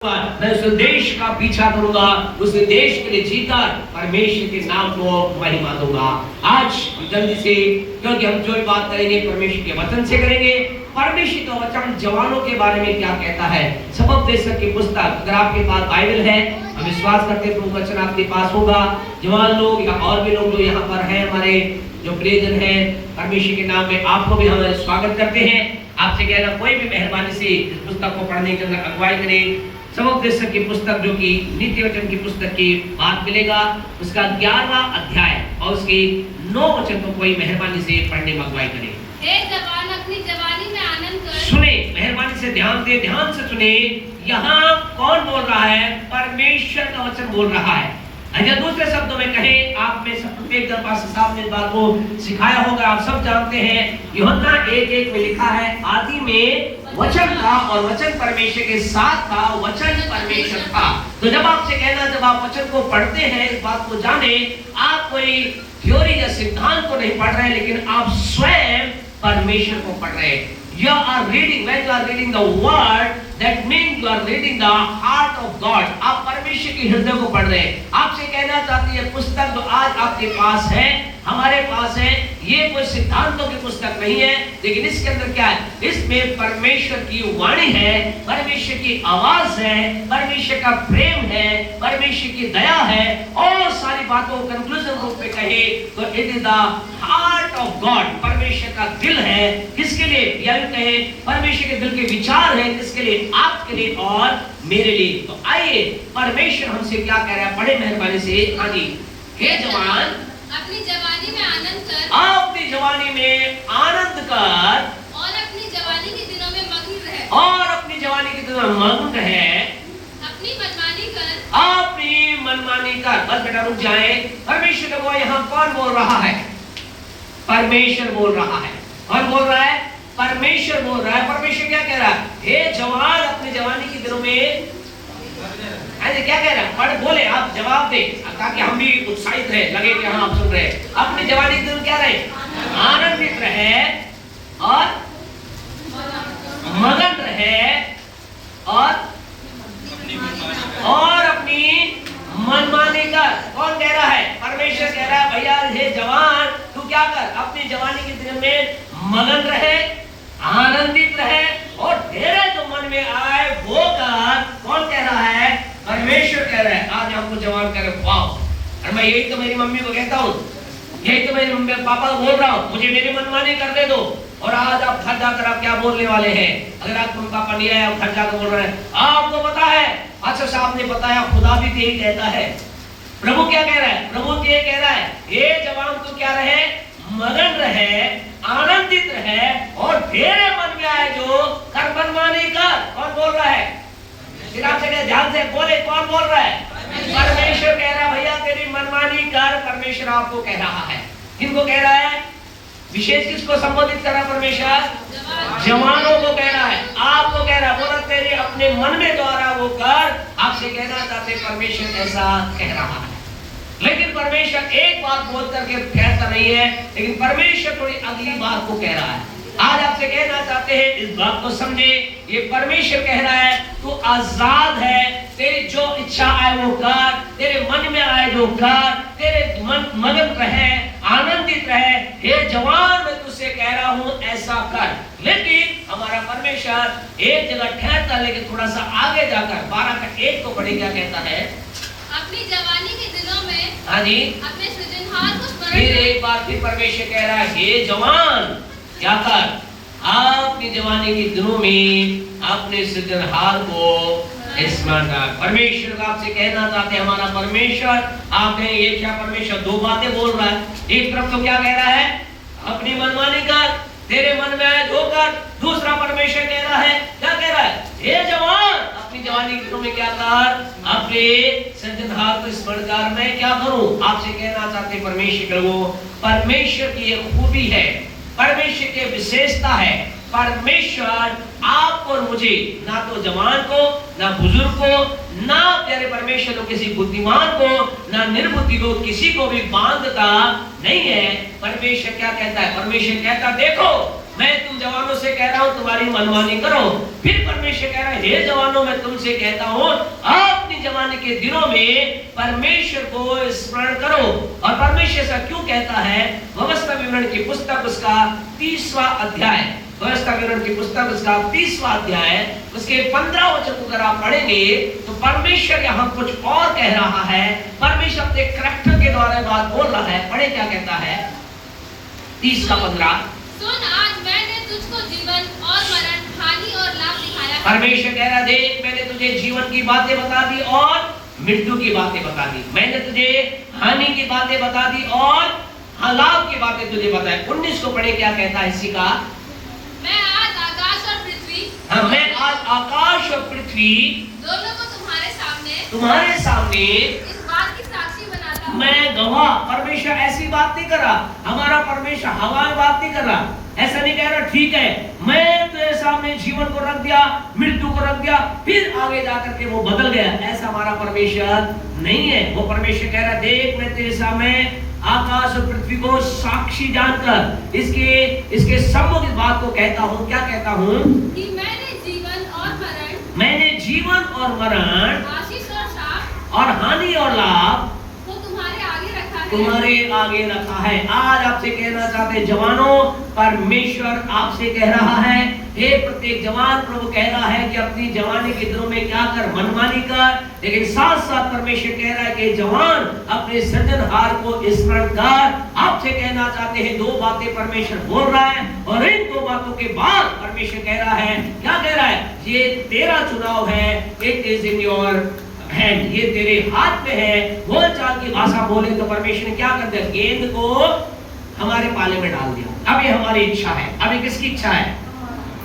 मैं उस देश का पीछा करूंगा, उस देश के लिए जीकर परमेश्वर के नाम को महिमा दूंगा। आज जल्दी से, क्योंकि हम जो बात करेंगे परमेश्वर के वचन से करेंगे। परमेश्वर का वचन जवानों के बारे में क्या कहता है। सबोपदेशक की पुस्तक, अगर आपके पास बाइबल है, हम विश्वास करते हैं तो वचन आपके पास होगा। जवान लोग या और भी लोग जो यहाँ पर हैं, हमारे जो प्रियजन हैं, परमेश्वर के नाम में आपको भी हम स्वागत करते हैं। आपसे कहना, कोई भी मेहरबानी से इस पुस्तक को पढ़ने के अंदर अगुवाई करें। सबोपदेशक की पुस्तक जो कि नीति वचन की पुस्तक की बात मिलेगा, उसका 11वां अध्याय और उसके 9 वचन को कोई मेहरबानी से पढ़ने में अगुवाई करे। हे जवान, अपनी जवानी में आनंद कर। सुने, मेहरबानी से ध्यान दे, ध्यान से सुने। यहाँ कौन बोल रहा है? परमेश्वर का वचन बोल रहा है। अगर दूसरे शब्दों में कहें, आप में सब प्रत्येक दर पास साहब ने इस बात को सिखाया होगा, आप सब जानते हैं। यूहन्ना 1:1 में लिखा है, आदि में वचन था और वचन परमेश्वर के साथ था, वचन परमेश्वर था। तो जब आपसे कहना, जब आप वचन को पढ़ते हैं, इस बात को जाने, आप कोई थ्योरी या सिद्धांत को नहीं पढ़ रहे, लेकिन आप स्वयं परमेश्वर को पढ़ रहे हैं। You are reading, when you are reading the word, that means you are reading the heart of God. आप परमेश्वर के हृदय को पढ़ रहे हैं। आपसे कहना चाहती है, पुस्तक जो आज आपके पास है, हमारे पास है, ये कोई सिद्धांतों की पुस्तक नहीं है, लेकिन इसके अंदर क्या है? इसमें परमेश्वर की वाणी है, परमेश्वर की आवाज है, परमेश्वर का प्रेम है, परमेश्वर की दया है, और सारी बातों को कंक्लूजन रूप में कहे तो it is the heart of God, परमेश्वर का दिल है। किसके लिए? या कहे परमेश्वर के दिल के विचार है, किसके लिए? आपके लिए और मेरे लिए। तो आइए, परमेश्वर हमसे क्या कह रहा है, बड़े मेहरबानी से। हाँ जी, हे जवान, अपनी जवानी में आनंद कर। अपनी जवानी में आनंद कर और अपनी जवानी के दिनों में मग्न रह। और अपनी जवानी के दिनों में मग्न रहे। अपनी मनमानी कर। अपनी मनमानी कर। बस बेटा रुक जाए। परमेश्वर को यहाँ कौन बोल रहा है? परमेश्वर बोल रहा है। कौन बोल रहा है? परमेश्वर बोल रहा है। परमेश्वर क्या कह रहा है? हे जवान, अपनी जवानी के दिनों में ऐसे क्या कह रहा है? पढ़, बोले, आप जवाब दे, ताकि हम भी उत्साहित रहे, लगे कि हाँ आप सुन रहे। अपनी जवानी के दिन क्या रहे? आनंदित रहे और मगन रहे और अपनी मनमानी कर। कौन कह रहा है? परमेश्वर कह रहा है, भैया हे जवान, तू क्या कर? अपनी जवानी के दिन में मगन रहे, आनंदित रहे, और तेरे जो मन में आए वो कर। कौन कह रहा है? परमेश्वर कह रहा है। आज आपको जवान कह रहे, वाह, और मैं यही तो मेरी मम्मी को कहता हूँ, यही तो मेरी मम्मी पापा को बोल रहा हूँ, मुझे मेरी मनमानी करने दो। और आज आप घर जाकर आप क्या बोलने वाले हैं? अगर आपको पापा नहीं आया, आप घर जाकर बोल रहे हैं, आपको पता है, अच्छा साहब ने बताया, खुदा भी यही कहता है। प्रभु क्या कह रहा है? प्रभु तो ये कह रहा है, हे जवान, तू क्या रहे? मगन रहे, आनंदित रहे, और तेरे मन में आए जो कर मनमानी कर। कौन बोल रहा है? ध्यान से बोले, कौन बोल रहा है? परमेश्वर कह रहा है, भैया तेरी मनमानी कर। परमेश्वर आपको कह रहा है। किनको कह रहा है? विशेष किसको संबोधित कर रहा है परमेश्वर? जवानों को कह रहा है, आपको कह रहा है। बोला तेरे अपने मन में द्वारा वो कर। आपसे कहना चाहते परमेश्वर ऐसा कह रहा है। लेकिन परमेश्वर एक बात बोल करके कहता नहीं है, लेकिन परमेश्वर थोड़ी अगली बात को कह रहा है। आज आपसे कहना चाहते हैं, इस बात को समझे। ये परमेश्वर कह रहा है, तू आजाद है, तेरी जो इच्छा आए वो कर, तेरे मन में आए जो कर, तेरे मन मगन रहे, आनंदित रहे। हे जवान, मैं तुझसे कह रहा हूँ ऐसा कर। लेकिन हमारा परमेश्वर एक जगह ठहरता, लेकिन थोड़ा सा आगे जाकर 12:1 को पढ़े, क्या कहता है? अपनी जवानी के दिनों में, हाँ जी, अपने सृजनहार को स्मरण। फिर एक बार फिर परमेश्वर कह रहा है, हे जवान, क्या कर? अपनी जवानी के दिनों में अपने सृजनहार को स्मरण कर। परमेश्वर आपसे कहना चाहते हैं, हमारा परमेश्वर, आपने ये क्या? परमेश्वर दो बातें बोल रहा है। एक तरफ तो क्या कह रहा है? अपनी मनमानी कर, तेरे मन में आए जो कर। दूसरा परमेश्वर कह रहा है, क्या कह रहा है? हे जवान, अपनी जवानी के दिनों में क्या कर? अपने सृजनहार को स्मरण कर। मैं क्या करूं? आपसे कहना चाहते परमेश्वर को, परमेश्वर की एक खूबी है, परमेश्वर की विशेषता है। परमेश्वर आपको और मुझे, ना तो जवान को, ना बुजुर्ग को, ना प्यारे परमेश्वर को किसी बुद्धिमान को, ना निर्बुद्धि को, किसी को भी बांधता नहीं है। परमेश्वर क्या कहता है? परमेश्वर कहता, देखो मैं तुम जवानों से कह रहा हूं तुम्हारी मनमानी करो। फिर परमेश्वर कह रहा है हे जवानों मैं तुमसे कहता हूं अपनी जवानी के दिनों में परमेश्वर को स्मरण करो। और परमेश्वर ऐसा क्यों कहता है? व्यवस्था विवरण की पुस्तक उसका 30वां अध्याय, व्यवस्था विवरण की पुस्तक उसका 30वां अध्याय उसके 15 वचन को अगर आप पढ़ेंगे तो परमेश्वर यहाँ कुछ और कह रहा है। परमेश्वर अपने करैक्टर के द्वारा बात बोल रहा है। पढ़े क्या कहता है 30 का 15। सुन आज मैंने तुझको जीवन और मरण, हानि और लाभ दिखाया है। परमेश्वर कह रहा देख मैंने तुझे जीवन की बातें बता दी और मृत्यु की बातें बता दी। मैंने तुझे हानि की बातें बता दी और लाभ की बातें तुझे बताई। 19 को पढ़े क्या कहता है इसी का? मैं आज आकाश और पृथ्वी, मैं आज आकाश और पृथ्वी दोनों को तुम्हारे सामने इस बात की साक्षी बनाता हूं। मैं गवाह। परमेश्वर ऐसी बात नहीं कर रहा, हमारा परमेश्वर हवा में बात नहीं कर रहा। ऐसा नहीं कह रहा ठीक है मैं तेरे सामने जीवन को रख दिया, मृत्यु को रख दिया, फिर आगे जाकर के वो बदल गया। ऐसा हमारा परमेश्वर नहीं है। वो परमेश्वर कह रहा देख मैं तेरे सामने आकाश और पृथ्वी को साक्षी जानकर इसके सम्मुख इस बात को कहता हूँ। क्या कहता हूँ? कि मैंने जीवन और मरण, आशीष और शाप और हानि और लाभ को तुम्हारे आगे रखा है। तुम्हारे आगे रखा है। आज आपसे कहना चाहते हैं जवानों, परमेश्वर आपसे कह रहा है हे प्रत्येक जवान, प्रभु कह रहा है कि अपनी जवानी के दिनों में क्या कर, मनमानी कर। लेकिन साथ साथ परमेश्वर कह रहा है कि जवान अपने सृजनहार को स्मरण कर। आपसे कहना चाहते हैं दो बातें परमेश्वर बोल रहा है और इन दो बातों के बाद परमेश्वर कह रहा है, क्या कह रहा है? ये तेरा चुनाव है, it is in your hand, ये तेरे हाथ में है। बोल चाल की भाषा बोले तो परमेश्वर ने क्या कर दिया? गेंद को हमारे पाले में डाल दिया। अभी हमारी इच्छा है। अभी किसकी इच्छा है?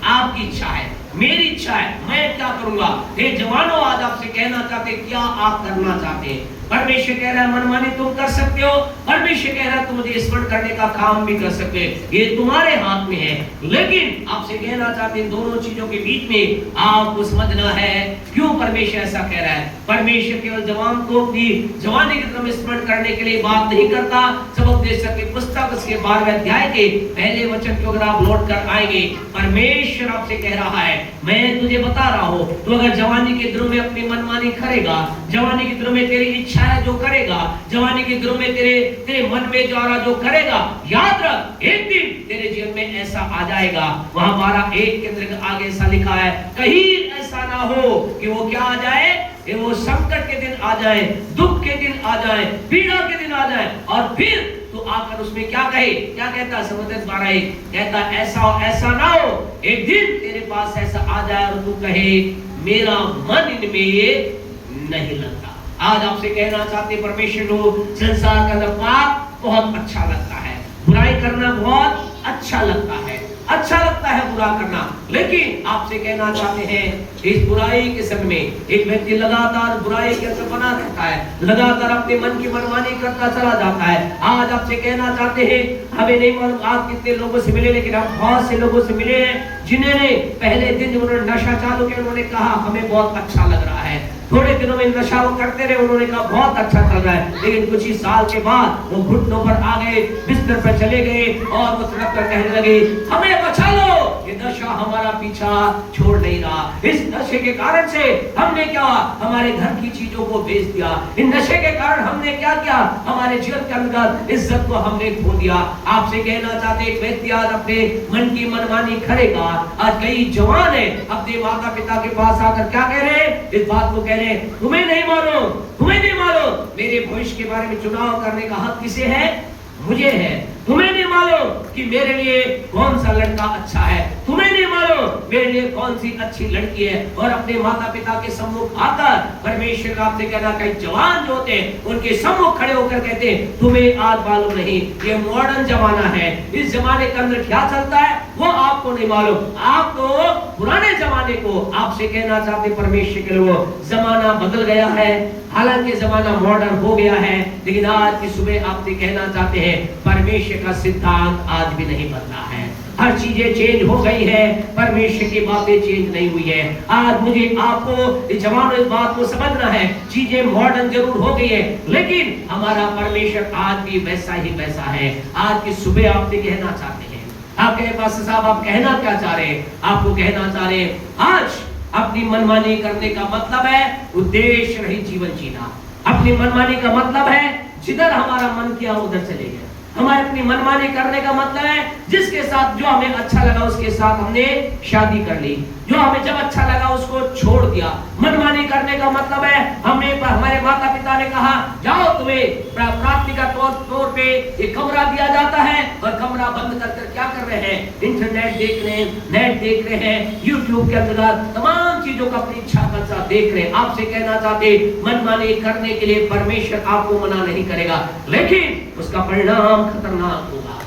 आपकी इच्छा है, मेरी इच्छा है। मैं क्या करूंगा? हे जवानों आज आपसे कहना चाहते क्या आप करना चाहते हैं? परमेश्वर कह रहा है मनमानी तुम कर सकते हो। परमेश्वर कह रहा है तुम मुझे स्मरण करने का काम भी कर सकते हैं, ये तुम्हारे हाथ में है। लेकिन आपसे कहना चाहते हैं दोनों चीजों के बीच में आपको समझना है क्यों परमेश्वर ऐसा कह रहा है। परमेश्वर केवल जवान को अपनी जवानी की तरफ स्मरण करने के लिए बात नहीं करता। सबोपदेशक की पुस्तक उसके 12वें अध्याय के पहले वचन को अगर आप लौट कर आएंगे, परमेश्वर आपसे कह रहा है मैं तुझे बता रहा हूं तो अगर जवानी के दिनों में अपनी मनमानी करेगा, जवानी के दिनों में तेरी इच्छा है जो करेगा, जवानी के दिनों में तेरे मन में जो करेगा, याद रख एक दिन तेरे जीवन में ऐसा आ जाएगा। वहां 12:1 के अंदर आगे ऐसा लिखा है कहीं ऐसा ना हो कि वो क्या आ जाए, कि वो संकट के दिन आ जाए, दुख के दिन आ जाए, पीड़ा के दिन आ जाए और फिर तो आकर उसमें क्या कहे? क्या कहता है समझ 12:1 कहता ऐसा ना हो एक दिन तेरे पास ऐसा आ जाए और तू कहे मेरा मन इनमें नहीं लगता। आज आपसे कहना चाहते परमेश्वर को संसार का पाप बहुत अच्छा लगता है, बुराई करना बहुत अच्छा लगता है, अच्छा लगता है बुरा करना। लेकिन आपसे कहना चाहते हैं इस बुराई के समय में एक व्यक्ति लगातार बुराई के अंदर बना रहता है, लगातार अपने मन की मनमानी करता चला जाता है। आज आपसे कहना चाहते हैं हमें नहीं मालूम आप कितने लोगों से मिले, लेकिन आप बहुत से लोगों से मिले हैं जिन्होंने पहले दिन उन्होंने नशा चालू किया, उन्होंने कहा हमें बहुत अच्छा लग रहा है, थोड़े दिनों में नशा वो करते रहे, उन्होंने कहा बहुत अच्छा चल रहा है, लेकिन कुछ ही साल के बाद वो घुटनों पर आ गए, बिस्तर पर चले गए और वो तड़प कर कहने लगे हमें बचा लो, ये नशा हमारा पीछा छोड़ नहीं रहा। इस नशे के कारण से हमने क्या, हमारे घर की चीजों को बेच दिया। इन नशे के कारण हमने क्या किया, हमारे जीवन के अंदर इज्जत को हमने खो दिया। आपसे कहना चाहते एक व्यक्ति आज अपने मन की मनमानी करेगा। आज कई जवान है अपने माता पिता के पास आकर क्या कह रहे हैं, इस बात को कह रहे हैं तुम्हें नहीं मालूम, तुम्हें नहीं मालूम मेरे भविष्य के बारे में चुनाव करने का हक किसे है? मुझे है। तुम्हें नहीं मालूम कि मेरे लिए कौन सा लड़का अच्छा है, तुम्हें नहीं मालूम मेरे लिए कौन सी अच्छी लड़की है। और अपने माता पिता के सम्मुख आकर परमेश्वर का आपसे कहना, कई जवान जो होते हैं उनके सम्मुख खड़े होकर कहते हैं तुम्हें आज मालूम नहीं, ये मॉडर्न जमाना है, इस जमाने के अंदर क्या चलता है वो आपको नहीं मालूम। आप तो पुराने जमाने को आपसे कहना चाहते परमेश्वर के लोग, जमाना बदल गया है, हालांकि जमाना मॉडर्न हो गया है, लेकिन आज की सुबह आपसे कहना चाहते हैं परमेश्वर का सिद्धांत आज भी नहीं बदला है। हर चीजें चेंज हो गई है, परमेश्वर की बातें चेंज नहीं हुई है। आज मुझे आपको जवानों इस बात को समझना है, चीजें मॉडर्न जरूर हो गई है, लेकिन हमारा परमेश्वर आज भी वैसा ही वैसा है। आज की सुबह आपसे कहना चाहते हैं, आप कहे पास्टर साहब आप कहना क्या चाह रहे हैं? आपको कहना चाह रहे हैं आज अपनी मनमानी करने का मतलब है उद्देश्य रहित जीवन जीना। अपनी मनमानी का मतलब है जिधर हमारा मन किया उधर चले गए। हमारे अपनी मनमानी करने का मतलब है जिसके साथ जो हमें अच्छा लगा उसके साथ हमने शादी कर ली, जो हमें जब अच्छा लगा उसको छोड़ दिया। मनमानी करने का मतलब है हमारे माता पिता ने कहा जाओ तुम्हें प्राप्ति का तौर पे एक कमरा दिया जाता है और कमरा बंद कर क्या कर रहे हैं? इंटरनेट देख रहे हैं, नेट देख रहे हैं, यूट्यूब के अंदर तमाम चीजों का अपनी इच्छा का साथ देख रहे हैं। आपसे कहना चाहते मनमानी करने के लिए परमेश्वर आपको मना नहीं करेगा, लेकिन उसका परिणाम खतरनाक होगा।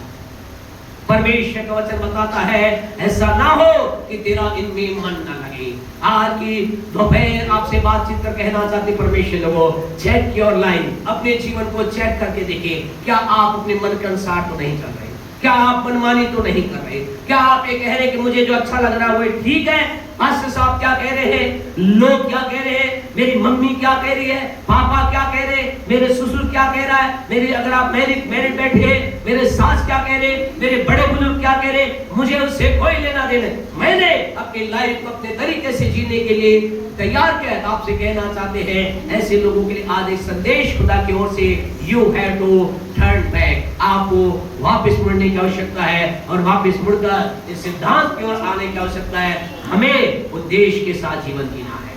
परमेश्वर का वचन बताता है ऐसा ना हो कि तेरा इनमें मन न लगे। आज की दोपहर आपसे बातचीत कर कहना चाहते परमेश्वर लोगों, चेक योर लाइफ, अपने जीवन को चेक करके देखें, क्या आप अपने मन के अनुसार तो नहीं चल रहे? क्या आप मनमानी तो नहीं कर रहे? क्या आप ये कह रहे हैं कि मुझे जो अच्छा लग रहा है वो ठीक है? पास्टर साहब क्या कह रहे हैं, लोग क्या कह रहे हैं, मेरी मम्मी क्या कह रही है, पापा क्या कह रहे हैं, मेरे ससुर क्या कह रहा है, मेरे अगर आप मेरे बैठे मेरे सास क्या कह रहे, मेरे बड़े बुजुर्ग क्या कह रहे, मुझे उससे कोई लेना देना। मैंने अपनी लाइफ को अपने तरीके से जीने के लिए तैयार किया है। आपसे कहना चाहते हैं ऐसे लोगों के लिए आज एक संदेश खुदा की ओर से, you have to turn back. आपको वापस मुड़ने की आवश्यकता है और वापस मुड़कर इस सिद्धांत की ओर आने की आवश्यकता है। हमें उद्देश्य के साथ जीवन जीना है।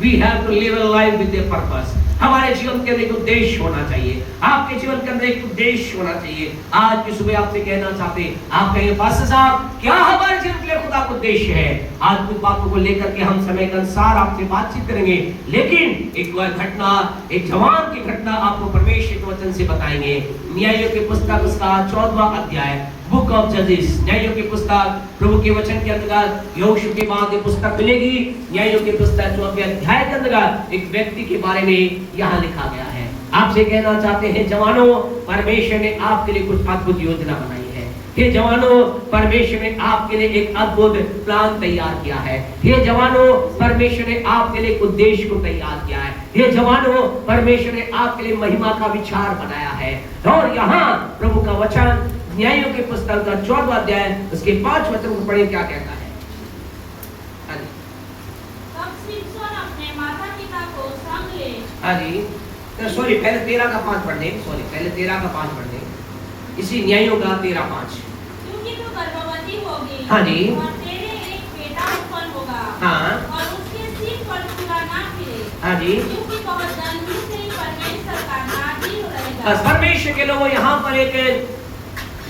We have to live a life with a purpose। हमारे जीवन के अंदर एक उद्देश्य होना चाहिए। आपके जीवन के अंदर एक उद्देश्य होना चाहिए। आज की सुबह आपसे कहना चाहते हैं, आप कहेंगे पास्टर साहब क्या हमारे जीवन के लिए खुदा का उद्देश्य है? आज कुछ बातों को लेकर के हम समय के अनुसार आपसे बातचीत करेंगे, लेकिन एक घटना, एक जवान की घटना आपको परमेश्वर के वचन से बताएंगे। न्यायों की पुस्तक उसका 14वां अध्याय, बुक ऑफ जजेस, न्यायों की पुस्तक, प्रभु के वचन के अंतर्गत यहोशू के बाद ये पुस्तक मिलेगी। न्यायों की पुस्तक 14वें अध्याय के अंतर्गत एक व्यक्ति के बारे में यहाँ लिखा गया है। आपसे कहना चाहते हैं जवानों, परमेश्वर ने आपके लिए कुछ अद्भुत योजना बनाई है। हे जवानों, परमेश्वर ने आपके लिए एक अद्भुत प्लान तैयार किया है। हे जवानों, परमेश्वर ने आपके लिए उद्देश्य को तैयार किया है। हे जवानों, परमेश्वर ने आपके लिए महिमा का विचार बनाया है। और यहाँ प्रभु का वचन न्यायों की पुस्तक का 14वां अध्याय उसके 5 वचन को पढ़े, क्या कहता है? तब सिमसोन अपने माता-पिता को संग ले। हाँ जी, तो सॉरी पहले 13 का 5 पढ़ने, सॉरी पहले 13 का 5 पढ़ने, इसी न्यायों का 13:5। क्योंकि तू गर्भवती होगी। हाँ जी। और तेरे एक बेटा उत्पन्न होगा। हाँ। और उसके सिर पर चूड़ा ना फिरे। हाँ जी। क्योंकि बहुत जल्दी से ही परमेश्वर का नाज़ीर रहेगा। परमेश्वर के लोगों, यहाँ पर एक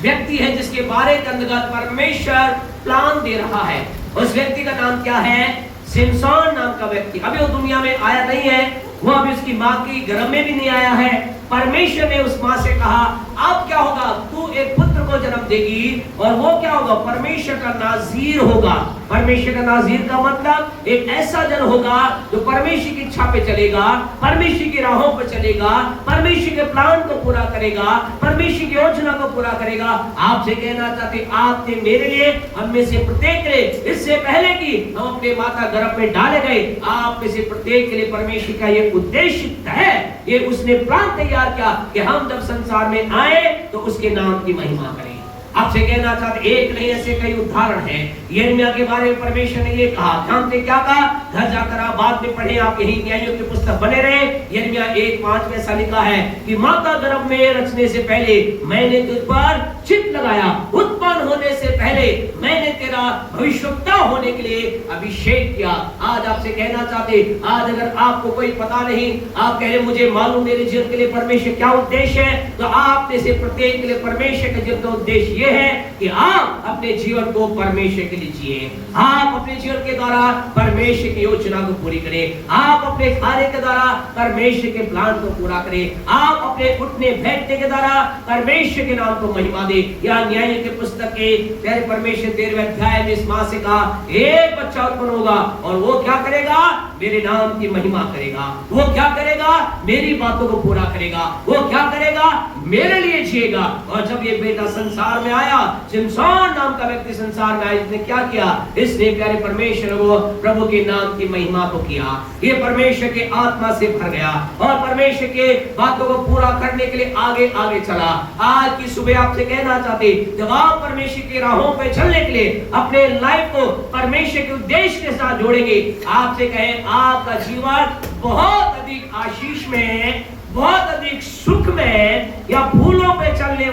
व्यक्ति है जिसके बारे के अंतर्गत परमेश्वर प्लान दे रहा है। उस व्यक्ति का नाम क्या है? सिमसोन नाम का व्यक्ति। अभी वो दुनिया में आया नहीं है, वो अभी उसकी माँ की गर्भ में भी नहीं आया है। परमेश्वर ने उस माँ से कहा अब क्या होगा, तू एक पुत्र को जन्म देगी और वो क्या होगा, परमेश्वर का नाज़ीर होगा। परमेश्वर का नाज़ीर का मतलब एक ऐसा जन होगा जो परमेश्वर की इच्छा पे चलेगा, परमेश्वर की राहों पे चलेगा, परमेश्वर के प्लान को पूरा करेगा, परमेश्वर की योजना को पूरा करेगा। आपसे कहना चाहते आपने मेरे लिए, हम में से प्रत्येक के लिए, इससे पहले कि हम अपने माता गर्भ में डाले गए, आप में से प्रत्येक के लिए परमेश्वर का ये उद्देश्य है, ये उसने प्लान तैयार किया कि हम जब संसार में आए तो उसके नाम की महिमा करें। आपसे कहना चाहते एक नहीं ऐसे कई उदाहरण हैं। यिर्मयाह के बारे में परमेश्वर ने ये कहा, जानते क्या कहा? घर जाकर आप बाद में पढ़े, आप यही न्यायों की पुस्तक बने रहे। यिर्मयाह 1:5 में ऐसा लिखा है कि माता गर्भ में रचने से पहले मैंने तुझ पर चित्त लगाया, उत्पन्न होने से पहले मैंने तेरा भविष्यवक्ता होने के लिए अभिषेक किया। आज आपसे कहना चाहते, आज अगर आपको कोई पता नहीं, आप कह रहे मुझे मालूम मेरे जीवन के लिए परमेश्वर क्या उद्देश्य है, तो आप में से प्रत्येक के लिए परमेश्वर के जीवन का उद्देश्य ये है कि आप अपने जीवन को परमेश्वर के लिए जिए। आप अपने जीवन के द्वारा परमेश्वर की योजना को पूरी करें। आप अपने कार्य के द्वारा परमेश्वर के प्लान को पूरा करें। आप अपने उठने बैठने के द्वारा परमेश्वर के नाम को महिमा दे। या न्याय की पुस्तक के प्यारे परमेश्वर 13वें अध्याय में इस माँ से कहा एक बच्चा उत्पन्न होगा और वो क्या करेगा, मेरे नाम की महिमा करेगा। वो क्या करेगा? मेरी बातों को पूरा करेगा। वो क्या करेगा? मेरे लिए जिएगा। और जब ये बेटा संसार में आया, शिमशोन नाम का व्यक्ति संसार में आया, इसने क्या किया? इसने प्यारे परमेश्वर को, प्रभु के नाम की महिमा को किया। ये परमेश्वर के आत्मा से भर गया और परमेश्वर के बातों को पूरा करने के लिए आगे आगे चला। आज की सुबह आपसे कहना चाहते, जब आप परमेश्वर की राहों पे चलने के लिए अपने लाइफ को परमेश्वर के उद्देश्य के साथ जोड़ेंगे, आपसे कहें आपका जीवन बहुत अधिक आशीष में, बहुत अधिक सुख में या फूलों पे चलने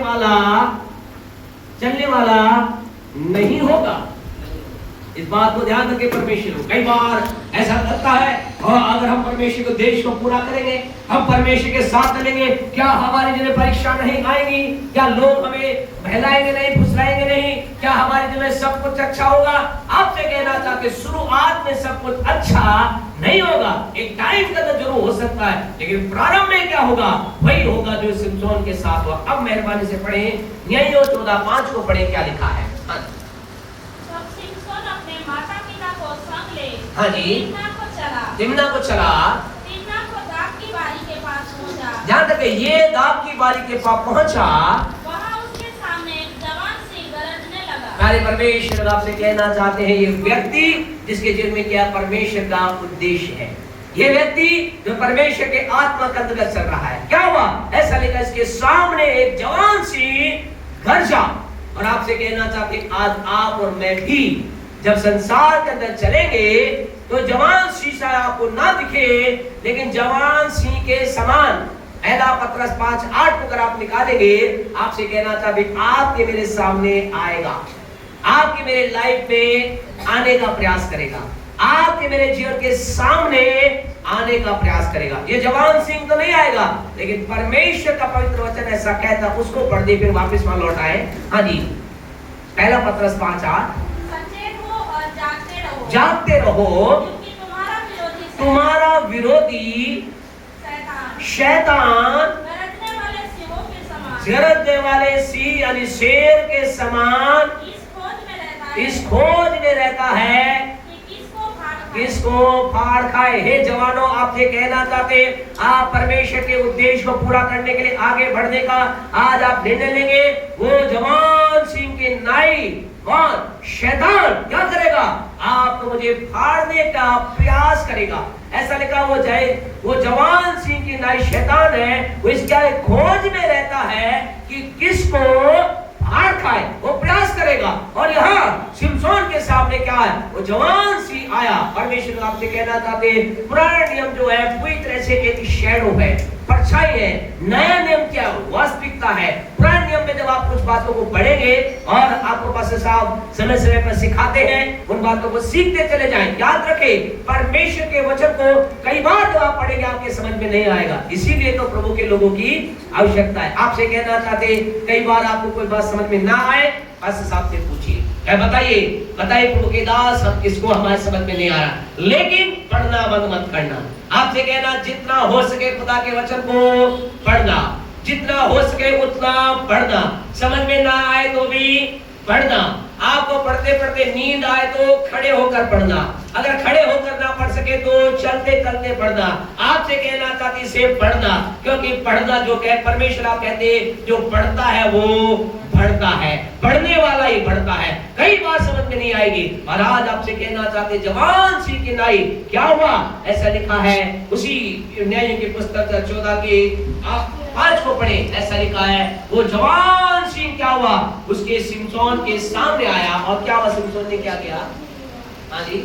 वाला नहीं होगा। इस बात को ध्यान रखें। परमेश्वर को कई बार ऐसा लगता है, और अगर हम परमेश्वर के उद्देश्य को पूरा करेंगे, हम परमेश्वर के साथ चलेंगे, क्या हमारे जिन्हें परीक्षा नहीं आएगी? क्या लोग हमें बहलाएंगे नहीं, फुसलाएंगे नहीं? क्या हमारे जिन्हें सब कुछ अच्छा होगा? आपसे कहना चाहते, शुरुआत में सब कुछ अच्छा नहीं होगा। एक टाइम का तो जरूर हो सकता है, लेकिन प्रारंभ में क्या होगा? वही होगा जो शिमशोन के साथ हुआ। अब मेहरबानी से पढ़ें, न्यायियों 14:5 को पढ़ें, क्या लिखा है। हाँ जी, तिम्ना को चला, दाख की बारी के पास पहुंचा। ध्यान रखे, ये दाख की बारी के पास पहुंचा, वहाँ उसके सामने एक जवान सिंह गरजने लगा। प्यारे परमेश्वर आपसे कहना चाहते हैं, ये व्यक्ति जिसके जीवन में क्या परमेश्वर का उद्देश्य है, ये व्यक्ति जो परमेश्वर के आत्मा के अंतर्गत चल रहा है, क्या हुआ? ऐसा लिखा, इसके सामने एक जवान सिंह गरजा। और आपसे कहना चाहते, आज आप और मैं भी जब संसार के अंदर चलेंगे तो जवान शीशा आपको ना दिखे, लेकिन जवान सिंह के समान पहला पत्रस 5:8 को अगर आप निकालेंगे, आपसे कहना चाहते, आपके मेरे सामने आएगा, आपके मेरे लाइफ में आने का प्रयास करेगा, आपके मेरे जीवन के सामने आने का प्रयास करेगा। ये जवान सिंह तो नहीं आएगा, लेकिन परमेश्वर का पवित्र वचन ऐसा कहता, उसको पढ़ दे, फिर वापस वहां लौट आए। हाँ जी, पहला पत्रस 5:8, जागते रहो, तुम्हारा विरोधी शैतान गरजने वाले सिंह यानी शेर के समान इस खोज में रहता है किसको फाड़ खाए। हे जवानों, आपसे कहना चाहते, आप परमेश्वर के उद्देश्य को पूरा करने के लिए आगे बढ़ने का आज आप निर्णय लेंगे। वो जवान सिंह के नाई कौन? शैतान क्या करेगा? आपको मुझे फाड़ने का प्रयास करेगा। ऐसा लिखा, वो जवान सिंह की नाई शैतान है, वो इसका खोज में रहता है कि किसको फाड़ खाए, वो प्रयास करेगा। और यहाँ शिमशोन के सामने क्या है? वो जवान सी आया। परमेश्वर आपसे कहना चाहते, पुराना नियम जो है पूरी तरह से एक शैडो है, परछाई है। नया नियम क्या? वास्तविकता है। पुराने नियम में जब आप कुछ बातों को पढ़ेंगे और आपको पास साहब समय समय पर सिखाते हैं, उन बातों को सीखते चले जाएं। याद रखें, परमेश्वर के वचन को कई बार जब आप पढ़ेंगे आपके समझ में नहीं आएगा, इसीलिए तो प्रभु के लोगों की आवश्यकता है। आपसे कहना चाहते, कई बार आपको कोई बात समझ में ना आए, पास्टर साहब से पूछिए, बताइए प्रभु के दास, हम किसको हमारे समझ में नहीं आ रहा, लेकिन पढ़ना बंद मत करना। आपसे कहना, जितना हो सके खुदा के वचन को पढ़ना, जितना हो सके उतना पढ़ना, समझ में ना आए तो भी पढ़ना। आपको पढ़ते पढ़ते नींद आए तो खड़े होकर पढ़ना, अगर खड़े होकर ना पढ़ सके तो चलते चलते पढ़ना। आपसे कहना चाहती से पढ़ना, क्योंकि पढ़ना जो कहे परमेश्वर आप कहते, जो पढ़ता है वो बढ़ता है, पढ़ने वाला ही बढ़ता है। कई बार समझ में नहीं आएगी। और आज आपसे कहना चाहते, जवान सी की नाई क्या हुआ? ऐसा लिखा है उसी न्याय की पुस्तक 14 के 5 को पढ़े, ऐसा लिखा है, वो जवान सिंह क्या हुआ? उसके शिमशोन के सामने आया। और क्या हुआ? शिमशोन ने क्या किया? हाँ जी,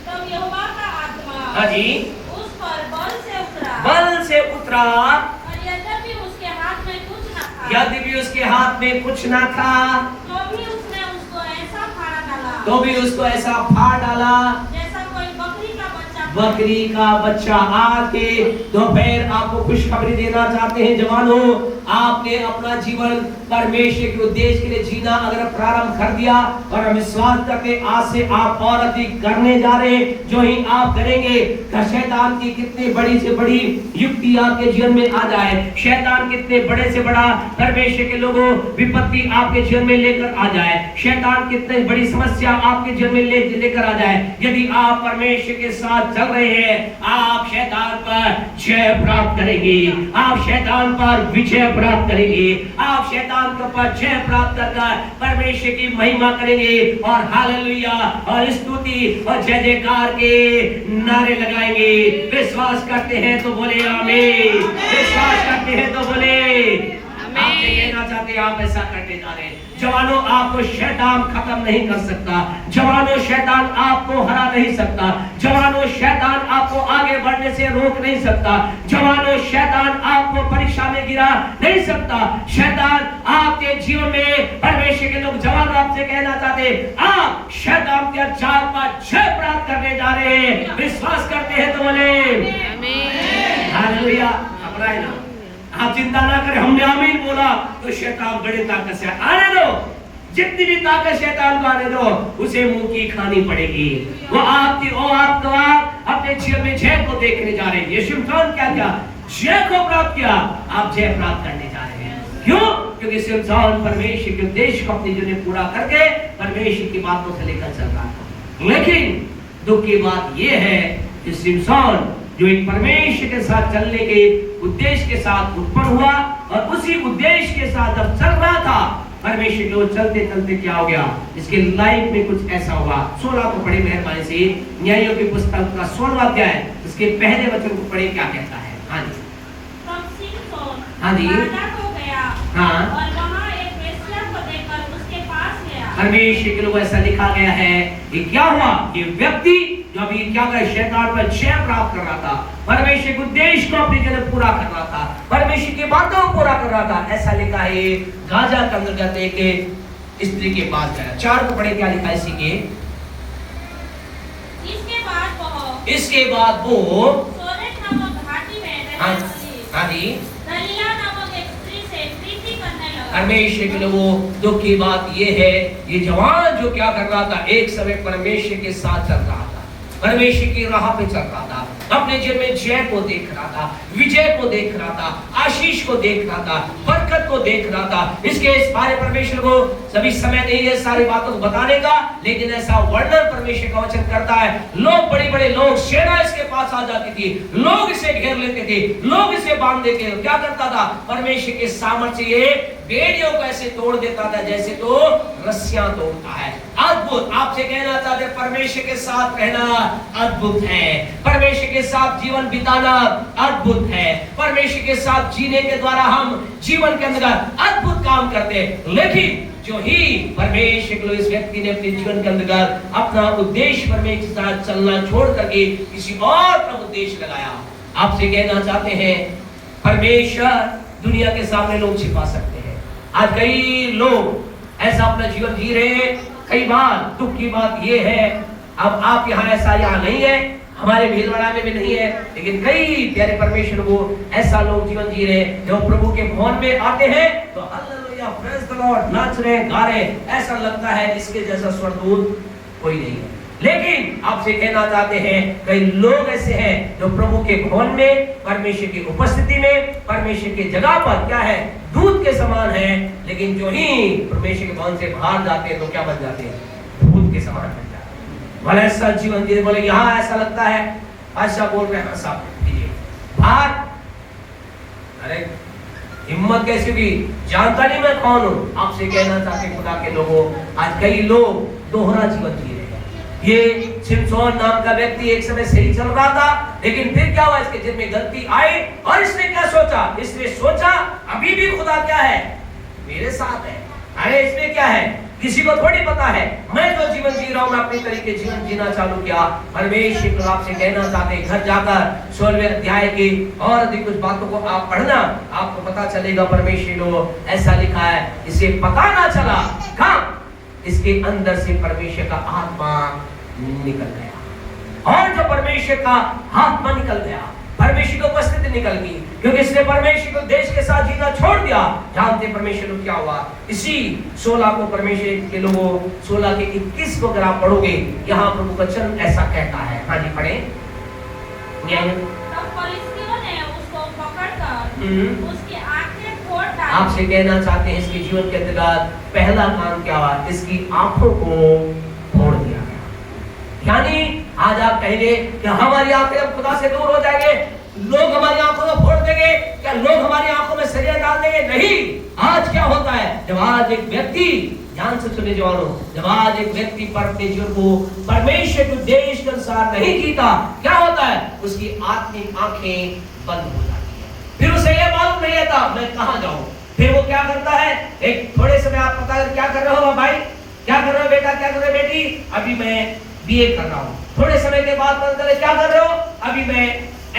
तब यहोवा का आत्मा हाँ जी उस पर बल से उतरा, और यद्यपि उसके हाथ में कुछ न था, यद्यपि उसके हाथ में कुछ ना था, तो भी उसने उसको ऐसा फाड़ डाला, तो भी उसको ऐसा फाड़ डाला जैसा कोई बकरी का बच्चा। आके दोपहर आपको खुशखबरी देना चाहते हैं जवानों, आपने अपना जीवन परमेश्वर के उद्देश्य के लिए जीना अगर प्रारंभ कर दिया, और हम विश्वास करते आज से आप और अधिक करने जा रहे हैं। जो ही आप करेंगे, शैतान की कितनी बड़ी से बड़ी युक्ति आपके जीवन में आ जाए, शैतान कितने बड़े से बड़ा परमेश्वर के लोगों विपत्ति आपके जीवन में लेकर आ जाए, शैतान कितनी बड़ी समस्या आपके जीवन में लेकर आ जाए, यदि आप परमेश्वर के साथ चल रहे हैं, आप शैतान पर जय प्राप्त करेंगे, आप शैतान पर विजय प्राप्त करेंगे, आप शैतान के पर जय प्राप्त कर परमेश्वर की महिमा करेंगे और हालेलुया और स्तुति और जय जयकार के नारे लगाएंगे। विश्वास करते हैं तो बोले आमीन, विश्वास करते हैं तो बोले आपसे कहना चाहते हैं, आप ऐसा करते जा रहे हैं। जवानों, आपको शैतान खत्म नहीं कर सकता, जवानों शैतान आपको हरा नहीं सकता, जवानों शैतान आपको आगे बढ़ने से रोक नहीं सकता, जवानों शैतान आपको परीक्षा में गिरा नहीं सकता, शैतान आपके जीवन में परमेश्वर के लोग जवानों आपसे कहना चाहते हैं, आप शैतान के जाल पर जय प्राप्त करने जा रहे हैं। विश्वास करते हैं तो बोले हालेलुया। घबराए ना, आप चिंता ना करें, हमने आमीन बोला तो शैतान बड़े ताकत से आने दो, जितनी भी ताकत शैतान को आने दो, उसे मुंह की खानी पड़ेगी। वो आपको आप अपने जीवन में जय को देखने जा रहे हैं। यीशु मसीह क्या किया? जय को प्राप्त किया, आप जय प्राप्त करने जा रहे हैं। क्यों? क्योंकि सिमसोन परमेश्वर के उद्देश्य को अपने जीवन में पूरा करके परमेश्वर की बातों से लेकर चल रहा था। लेकिन दुख की बात यह है कि सिमसोन जो एक परमेश्वर के साथ चलने के उद्देश्य के साथ उत्पन्न हुआ और उसी उद्देश्य के साथ जब चल रहा था, परमेश्वर के वो चलते चलते क्या हो गया, इसके लाइफ में कुछ ऐसा हुआ। 16 को पढ़े मेहरबानी से, न्यायों की पुस्तक का 16वां अध्याय, इसके पहले वचन को पढ़े, क्या कहता है। हाँ जी, हाँ जी, हाँ, और वहाँ एक वेश्या को देखकर उसके पास गया। परमेश्वर के लोग ऐसा लिखा गया है कि क्या हुआ, ये व्यक्ति जो अभी क्या कर शैतान पर जय प्राप्त कर रहा था, परमेश्वर के उद्देश्य को अपनी जगह पूरा कर रहा था, परमेश्वर की बातों को पूरा कर रहा था। ऐसा लिखा है गाजा के अंतर्गत एक स्त्री के पास गया। 4 को पढ़े, क्या लिखा है इसी के। इसके बाद वो सोरेट नामक घाटी में हाँ जी, दलीला नामक एक स्त्री से प्रीति करने लगा। परमेश्वर के लोगों, दुख की बात ये है, ये जवान जो क्या कर रहा था, एक समय परमेश्वर के साथ चल रहा था, परमेश्वर की राह पे चल रहा था, अपने जीवन में जय को देख रहा था, विजय को देख रहा था, आशीष को देख रहा था, बरकत को देख रहा था। इसके सारे परमेश्वर को सभी समय नहीं है सारी बातों को बताने का, लेकिन ऐसा वर्णन परमेश्वर का वचन करता है। लोग, बड़े बड़े लोग, सेना इसके पास आ जाती थी, लोग इसे घेर लेते थे, लोग इसे बांध देते थे। क्या करता था? परमेश्वर के सामर्थ्य ये बेड़ियों को ऐसे तोड़ देता था जैसे तो रस्सियां तोड़ता है। अद्भुत। आपसे कहना चाहते, परमेश्वर के साथ रहना अद्भुत है, परमेश्वर के साथ जीवन बिताना अद्भुत है, परमेश्वर के साथ जीने के द्वारा हम जीवन के अंदर अद्भुत काम करते हैं। लेकिन जो ही परमेश्वर को इस व्यक्ति ने अपने जीवन के अंदर अपना उद्देश्य परमेश्वर के साथ चलना छोड़ करके किसी और का उद्देश्य लगाया। आपसे कहना चाहते हैं, परमेश्वर दुनिया के सामने लोग छिपा सकते हैं। आज कई लोग ऐसा अपना जीवन जी रहे हैं। कई बार दुख की बात यह है, अब आप यहाँ ऐसा यहाँ नहीं है, हमारे भीलवाड़ा में भी नहीं है, लेकिन कई प्यारे परमेश्वर को ऐसा लोग जीवन जी रहे हैं, जो प्रभु के भवन में आते हैं तो हालेलुया, प्रेज द लॉर्ड, नाच रहे, गा रहे, ऐसा लगता है इसके जैसा स्वर्गदूत कोई नहीं है। लेकिन आपसे कहना चाहते हैं, कई लोग ऐसे हैं जो प्रभु के भवन में, परमेश्वर की उपस्थिति में, परमेश्वर की जगह पर क्या है, दूत के समान है, लेकिन जो ही परमेश्वर के भवन से बाहर जाते हैं तो क्या बन जाते हैं, भूत के समान बन जाते हैं। भले ऐसा जीवन जी, बोले यहाँ ऐसा लगता है, ऐसा बोल रहे हैं साहब, बाहर अरे हिम्मत कैसे भी, जानता नहीं मैं कौन हूँ। आपसे कहना चाहते खुदा के लोगों, आज कई लोग दोहरा जीवन जी रहे हैं। ये सिमसोन नाम का व्यक्ति एक समय सही चल रहा था, लेकिन फिर क्या हुआ, इसके जीवन में गलती आई और इसने क्या सोचा, इसने सोचा अभी भी खुदा क्या है, मेरे साथ है। अरे इसमें क्या है, किसी को थोड़ी पता है, मैं जो जीवन जी रहा हूं, मैं अपने तरीके जीवन जीना चालू किया। परमेश्वर आपसे कहना चाहते, घर जाकर 16वें अध्याय की और अधिक कुछ बातों को आप पढ़ना, आपको पता चलेगा। परमेश्वर ने ऐसा लिखा है, इसे पता ना चला कब इसके अंदर से परमेश्वर का आत्मा निकल गया, और जो परमेश्वर का आत्मा निकल गया, परमेश्वर की उपस्थिति निकल गई, क्योंकि इसने परमेश्वर को देश के साथ जीना छोड़ दिया। जानते परमेश्वर को क्या हुआ, इसी 16 को परमेश्वर के लोगों 16 के 21 को अगर आप पढ़ोगे, यहाँ प्रभु का वचन ऐसा कहता है। हाँ जी पढ़े। उसकी आंखें फोड़ डाली। आपसे कहना चाहते हैं, इसके जीवन के अंतर्गत पहला काम क्या हुआ, इसकी आंखों को फोड़ दिया गया। यानी आज आप कहेंगे कि हमारी आंखें अब खुदा से दूर हो जाएंगे, लोग हमारी आंखों को फोड़ देंगे, क्या लोग हमारी आंखों में सरिया डाल देंगे? नहीं। आज क्या होता है, जब आज एक व्यक्ति, ध्यान से सुने जवानों, जब आज एक व्यक्ति पर अपने जीवन को परमेश्वर के उद्देश्य के अनुसार नहीं जीता, क्या होता है, उसकी आत्मिक आंखें बंद हो जाती है। फिर उसे यह मालूम नहीं रहता मैं कहां जाऊं। फिर वो क्या करता है, एक थोड़े समय आप पता कर क्या कर रहे हो भाई, क्या कर रहे हो बेटा, क्या कर रहे हो बेटी, अभी मैं बीए कर रहा हूं। थोड़े समय के बाद पता चले क्या कर रहे हो, अभी मैं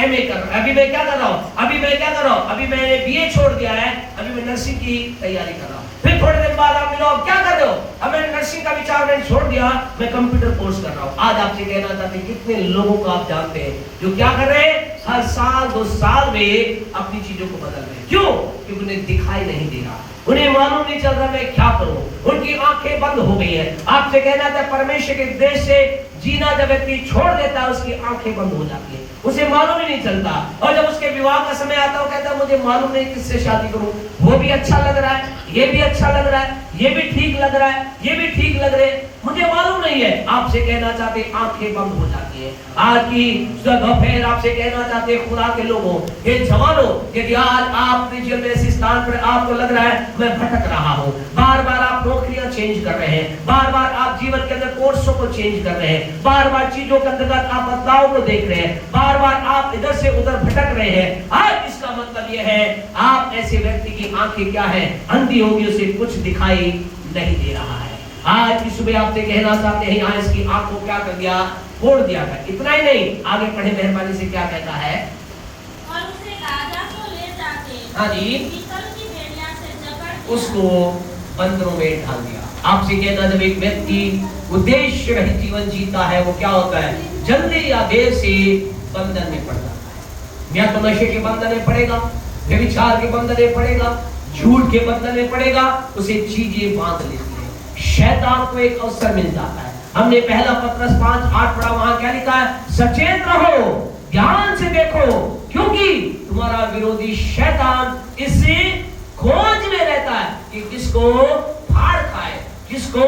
एमए कर रहा हूं। अभी मैं क्या कर रहा हूं, अभी मैं क्या कर रहा हूं, अभी मैंने बीए छोड़ दिया है, अभी मैं नर्सिंग की तैयारी कर रहा हूं। फिर थोड़े दिन बाद आप मिलो, क्या कर रहे हो, अब मैंने नर्सिंग का विचार मैंने छोड़ दिया, मैं कंप्यूटर कोर्स कर रहा हूं। आज आपसे कहना चाहते हैं, कितने लोगों को आप जानते हैं जो क्या कर रहे हैं, हर साल 2 साल में अपनी चीजों को बदल रहे हैं। क्यों? क्योंकि उन्हें दिखाई नहीं दे रहा, उन्हें मालूम नहीं चल रहा मैं क्या करूं, उनकी आंखें बंद हो गई है। आपसे कहना था, परमेश्वर के देश से जीना जब व्यक्ति छोड़ देता है, उसकी आंखें बंद हो जाती है, उसे मालूम ही नहीं चलता। और जब उसके विवाह का समय आता है, कहता है मुझे मालूम नहीं किससे शादी करूं, वो भी अच्छा लग रहा है, ये भी अच्छा लग रहा है, ये भी ठीक लग रहा है, ये भी ठीक लग रहे, मुझे मालूम नहीं है। आपसे कहना चाहते आंखें बंद हो जाती है। आज की दोपहर आपसे कहना चाहते हैं, खुदा के लोगों, ये जवानों, यदि आज आप जीवन में इस स्थान पर आपको लग रहा है मैं भटक रहा हूं, बार बार आप नौकरियां चेंज कर रहे हैं, बार बार आप जीवन के अंदर कोर्सों को चेंज कर रहे हैं, बार बार चीजों के अंतर्गत आप बदलाव को देख रहे हैं, बार बार आप इधर से उधर भटक रहे हैं, आज इसका मतलब यह है आप ऐसे व्यक्ति की आंखें क्या है, अंधी होगी, उसे कुछ दिखाई नहीं दे रहा है। आज की सुबह आपसे कहना चाहते हैं, यहाँ इसकी आंखों क्या कर दिया, फोड़ दिया था। इतना ही नहीं, आगे पढ़े मेहरबानी से, क्या कहता है, और उसे राजा को ले जाके, हाँ जी, पीतल की भेड़िया से जकड़ उसको बंदरों में डाल दिया। आपसे कहना, जब एक व्यक्ति उद्देश्य रहित जीवन जीता है, वो क्या होता है, जल्दी या देर से बंधन में पड़ जाता है। या तो नशे के बंधन में पड़ेगा, व्यभिचार के बंधन में पड़ेगा, झूठ के बंधन में पड़ेगा, उसे चीजें बांध लेती है। शैतान को एक अवसर मिल जाता है। हमने पहला पत्रस 5:8 पढ़ा, वहां क्या लिखा है, सचेत रहो, ध्यान से देखो, क्योंकि तुम्हारा विरोधी शैतान इसी खोज में रहता है कि किसको फाड़ खाए, किसको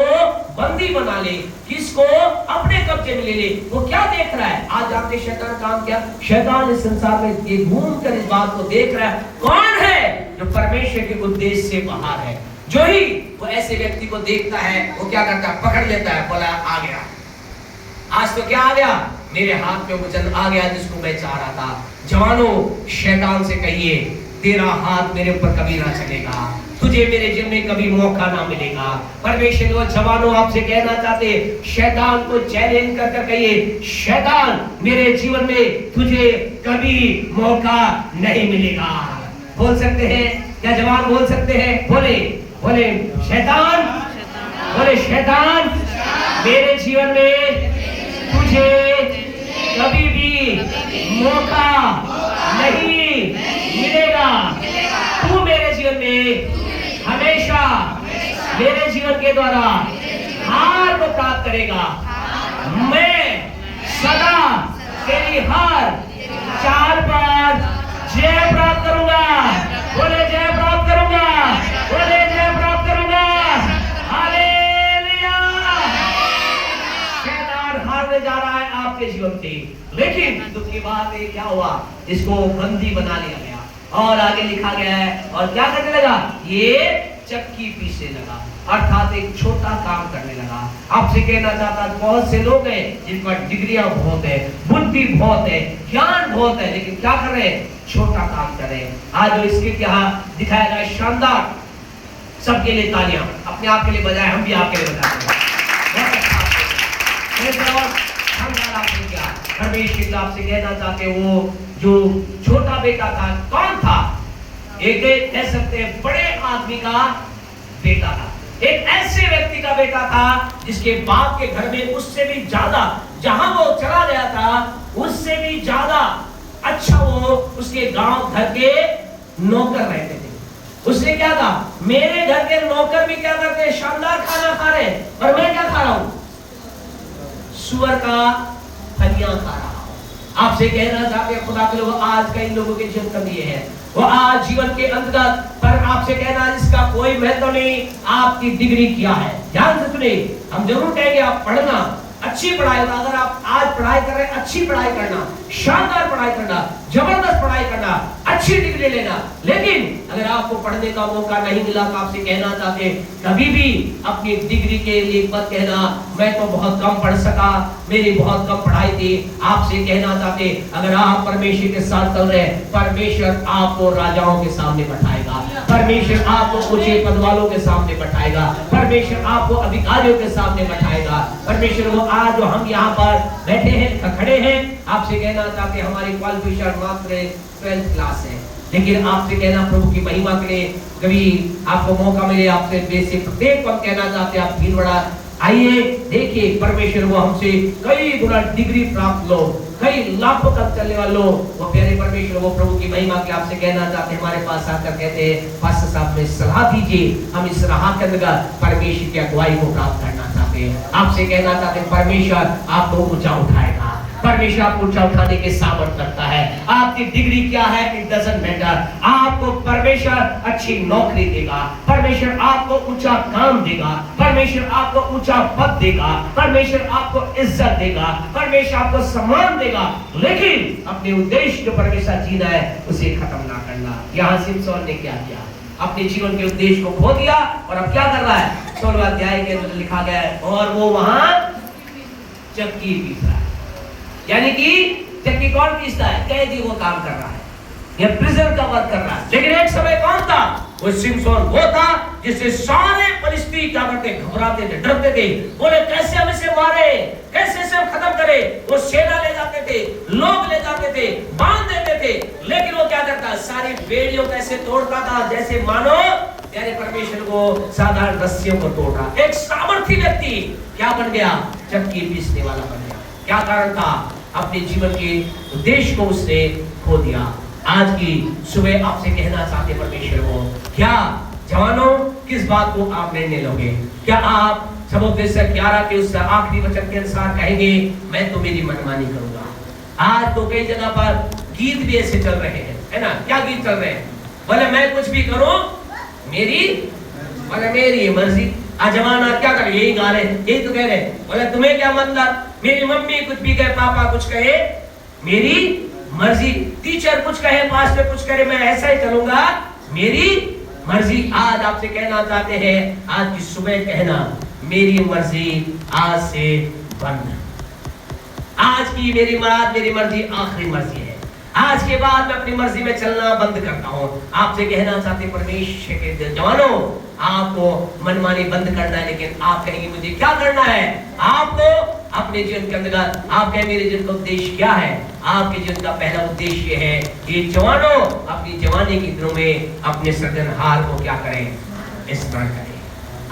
बंदी बना ले, किसको अपने कब्जे में ले ले। वो क्या देख रहा है, आज आपने शैतान काम किया, शैतान इस संसार में ये घूम कर इस बात को देख रहा है, कौन है जो परमेश्वर के उद्देश्य से बाहर है। जो ही वो ऐसे व्यक्ति को देखता है, वो क्या करता है, पकड़ लेता है, बोला आ गया, आज तो क्या आ गया, मेरे हाथ में वचन आ गया जिसको मैं चाह रहा था। जवानों, शैतान से कहिए, तेरा हाथ मेरे ऊपर कभी ना चलेगा, तुझे मेरे जीवन में कभी मौका ना मिलेगा। परमेश्वर वो जवानों आपसे कहना चाहते, शैतान को चैलेंज कर कहिए, शैतान मेरे जीवन में तुझे कभी मौका नहीं मिलेगा। बोल सकते हैं क्या जवान, बोल सकते हैं, बोले बोले शैतान, बोले शैतान मेरे जीवन में तुझे कभी भी मौका नहीं मिलेगा। तू मेरे जीवन में हमेशा मेरे जीवन के द्वारा हार को प्राप्त करेगा। मैं सदा तेरी हर चाल पर जय प्राप्त करूंगा। बोले जय प्राप्त करूंगा, बोले जय प्राप्त करूंगा। हालेलुया। शैतान हारने जा रहा है आपके जीवन से, लेकिन दुख की बात है क्या हुआ, इसको बंदी बना लिया गया और आगे लिखा गया है, और क्या करने लगा, ये चक्की पीसने लगा, अर्थात एक छोटा काम करने लगा। आपसे कहना चाहता, बहुत से लोग हैं जिनका डिग्रियां बहुत है, बुद्धि बहुत है, ज्ञान बहुत है, लेकिन क्या कर रहे हैं, छोटा काम कर रहे हैं। आज जो स्क्रिप्ट यहाँ दिखाया गया शानदार, सबके लिए तालियां, अपने आप के लिए बजाए, हम भी आपके लिए बजाएंगे। परमेश्वर आपसे कहना चाहते, वो जो छोटा बेटा था, कौन था, एक कह सकते हैं बड़े आदमी का बेटा था, एक ऐसे व्यक्ति का बेटा था जिसके बाप के घर में उससे भी ज्यादा, जहां वो चला गया था उससे भी ज्यादा अच्छा वो उसके गांव घर के नौकर रहते थे। उसने क्या था, मेरे घर के नौकर भी क्या करते हैं, शानदार खाना खा रहे हैं, और मैं क्या खा रहा हूं, सुअर का फलियां खा रहा हूं। आपसे कहना चाहते हैं, खुदा के लोग, आज कई लोगों के जीवन का ये है, वो आज जीवन के अंतर्गत, पर आपसे कहना इसका कोई महत्व नहीं, आपकी डिग्री क्या है। ध्यान से सुनिए, हम जरूर कहेंगे आप पढ़ना, अच्छी पढ़ाई होगा। अगर आप आज पढ़ाई कर रहे हैं, अच्छी पढ़ाई करना, शानदार पढ़ाई करना, जबरदस्त पढ़ाई करना, अच्छी डिग्री लेना। लेकिन अगर आपको पढ़ने का मौका नहीं मिला तो आपसे कहना चाहते, कभी भी अपनी डिग्री के लिए मत कहना मैं तो बहुत कम पढ़ सका, मेरी बहुत कम पढ़ाई थी। आपसे कहना चाहते, अगर आप परमेश्वर के साथ चल रहे हैं, परमेश्वर आपको राजाओं के सामने बैठाएगा, परमेश्वर आपको ऊंचे पद वालों के सामने बैठाएगा, परमेश्वर आपको अधिकारियों के सामने बैठाएगा। परमेश्वर वो आज जो हम यहाँ पर बैठे हैं, खड़े हैं, आपसे कहना चाहते हमारी क्वालिफिकेशन मात्र 12th क्लास है, लेकिन आपसे कहना प्रभु की महिमा के लिए कभी आपको मौका मिले, आपसे बेसिक प्रत्येक को कहना चाहते आप भीड़ बड़ा आइए, देखिए परमेश्वर वो हमसे कई गुना डिग्री प्राप्त लो, कई लाखों तक चलने वालों, वो प्यारे परमेश्वर वो प्रभु की महिमा के आपसे कहना चाहते हमारे पास आकर कहते हैं पास्टर साहब में सलाह दीजिए, हम इस राह के अंदर परमेश्वर की अगुवाई को प्राप्त करना चाहते हैं। आपसे कहना चाहते हैं परमेश्वर आपको ऊंचा उठाएगा, परमेश्वर आपको ऊंचा उठाने के सामर्थ रखता है। आपकी डिग्री क्या है इट डजंट मैटर, आपको परमेश्वर अच्छी नौकरी देगा, परमेश्वर आपको ऊंचा काम देगा, परमेश्वर आपको ऊंचा पद देगा, परमेश्वर आपको इज्जत देगा, परमेश्वर आपको सम्मान देगा। लेकिन अपने उद्देश्य जो परमेश्वर जीना है उसे खत्म ना करना। यहाँ सिमसोन ने क्या किया, अपने जीवन के उद्देश्य को खो दिया और अब क्या कर रहा है, 16वां अध्याय के अंदर लिखा गया है, और वो वहां चक्की पीस रहा है। यानी कि चक्की कौन पीसता है, कैदी वो काम कर रहा है, ये प्रिजन का वर्क कर रहा है। लेकिन एक समय कौन था, वो सिमसोन वो था जिससे सारे परिस्थिति क्या करते, घबराते थे, डरते थे, बोले कैसे हम इसे मारे, कैसे इसे हम खत्म करें। वो सेना ले जाते थे, लोग ले जाते थे, बांध देते थे, लेकिन वो क्या करता, सारी बेड़ियों कैसे तोड़ता था, जैसे मानो यानी परमेश्वर को साधारण रस्सियों को तोड़ रहा। एक सामर्थी व्यक्ति क्या बन गया, चक्की पीसने वाला बन गया। क्या कारण था, अपने जीवन के उद्देश्य को उसने खो दिया। आज की सुबह आपसे कहना चाहते परमेश्वर को, क्या जवानों किस बात को आप निर्णय लोगे, क्या आप समुद्र से 11 के उस आखिरी वचन के अनुसार कहेंगे मैं तो मेरी मनमानी करूंगा। आज तो कई जगह पर गीत भी ऐसे चल रहे हैं, है ना, क्या गीत चल रहे हैं, बोले मैं कुछ भी करूं मेरी मर्जी। आज जमाना क्या करे, यही गा रहे, यही तो कह रहे, बोले तुम्हें क्या मतलब, मेरी मम्मी कुछ भी कहे, पापा कुछ कहे, मेरी मर्जी, टीचर कुछ कहे, मास्टर कुछ करे, मैं ऐसा ही चलूंगा, मेरी मर्जी। आज आपसे कहना चाहते हैं, आज की सुबह कहना मेरी मर्जी आज से बंद, आज की मेरी मर्जी आखिरी मर्जी है, आज के बाद मैं अपनी मर्जी में चलना बंद करता हूं। आपसे कहना चाहते परमेश्वर के जवानों, आपको मनमानी बंद करना है, लेकिन आप कहेंगे मुझे क्या करना है, आपको अपने जीवन के अंदर आप कहें मेरे जीवन का उद्देश्य क्या है। आपके जीवन का पहला उद्देश्य है कि जवानों अपनी जवानी के दिनों में अपने सृजनहार को क्या करें, स्मरण करें।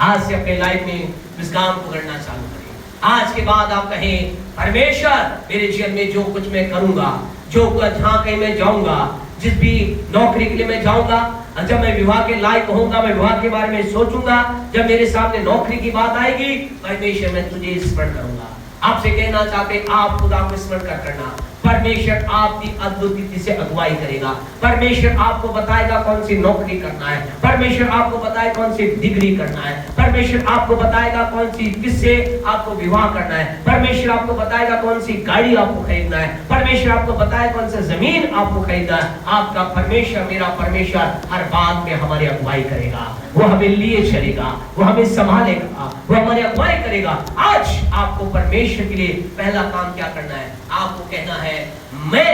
आज से अपने लाइफ में इस काम को करना चालू करें। आज के बाद आप कहें परमेश्वर मेरे जीवन में जो कुछ मैं करूंगा, जो जहां कहीं मैं जाऊंगा, जिस भी नौकरी के लिए मैं जाऊंगा, जब मैं विवाह के लायक होऊंगा, मैं विवाह के बारे में सोचूंगा, जब मेरे सामने नौकरी की बात आएगी, परमेश्वर मैं तुझे स्मरण करूंगा। आपसे कहना चाहते आप खुदा को स्मरण करना, परमेश्वर आपकी अद्भुत रीति से अगुवाई करेगा, परमेश्वर आपको बताएगा कौन सी नौकरी करना है, परमेश्वर आपको बताए कौन सी डिग्री करना है, परमेश्वर आपको बताएगा कौन सी किससे आपको विवाह करना है, परमेश्वर आपको बताएगा कौन सी गाड़ी आपको खरीदना है, परमेश्वर आपको बताए कौन सी जमीन आपको खरीदना है। आपका परमेश्वर, मेरा परमेश्वर हर बात में हमारी अगुवाई करेगा, वो हमें लिए चलेगा, वो हमें संभालेगा, वो हमारी अगुवाई करेगा। आज आपको परमेश्वर के लिए पहला काम क्या करना है, आपको कहना है मैं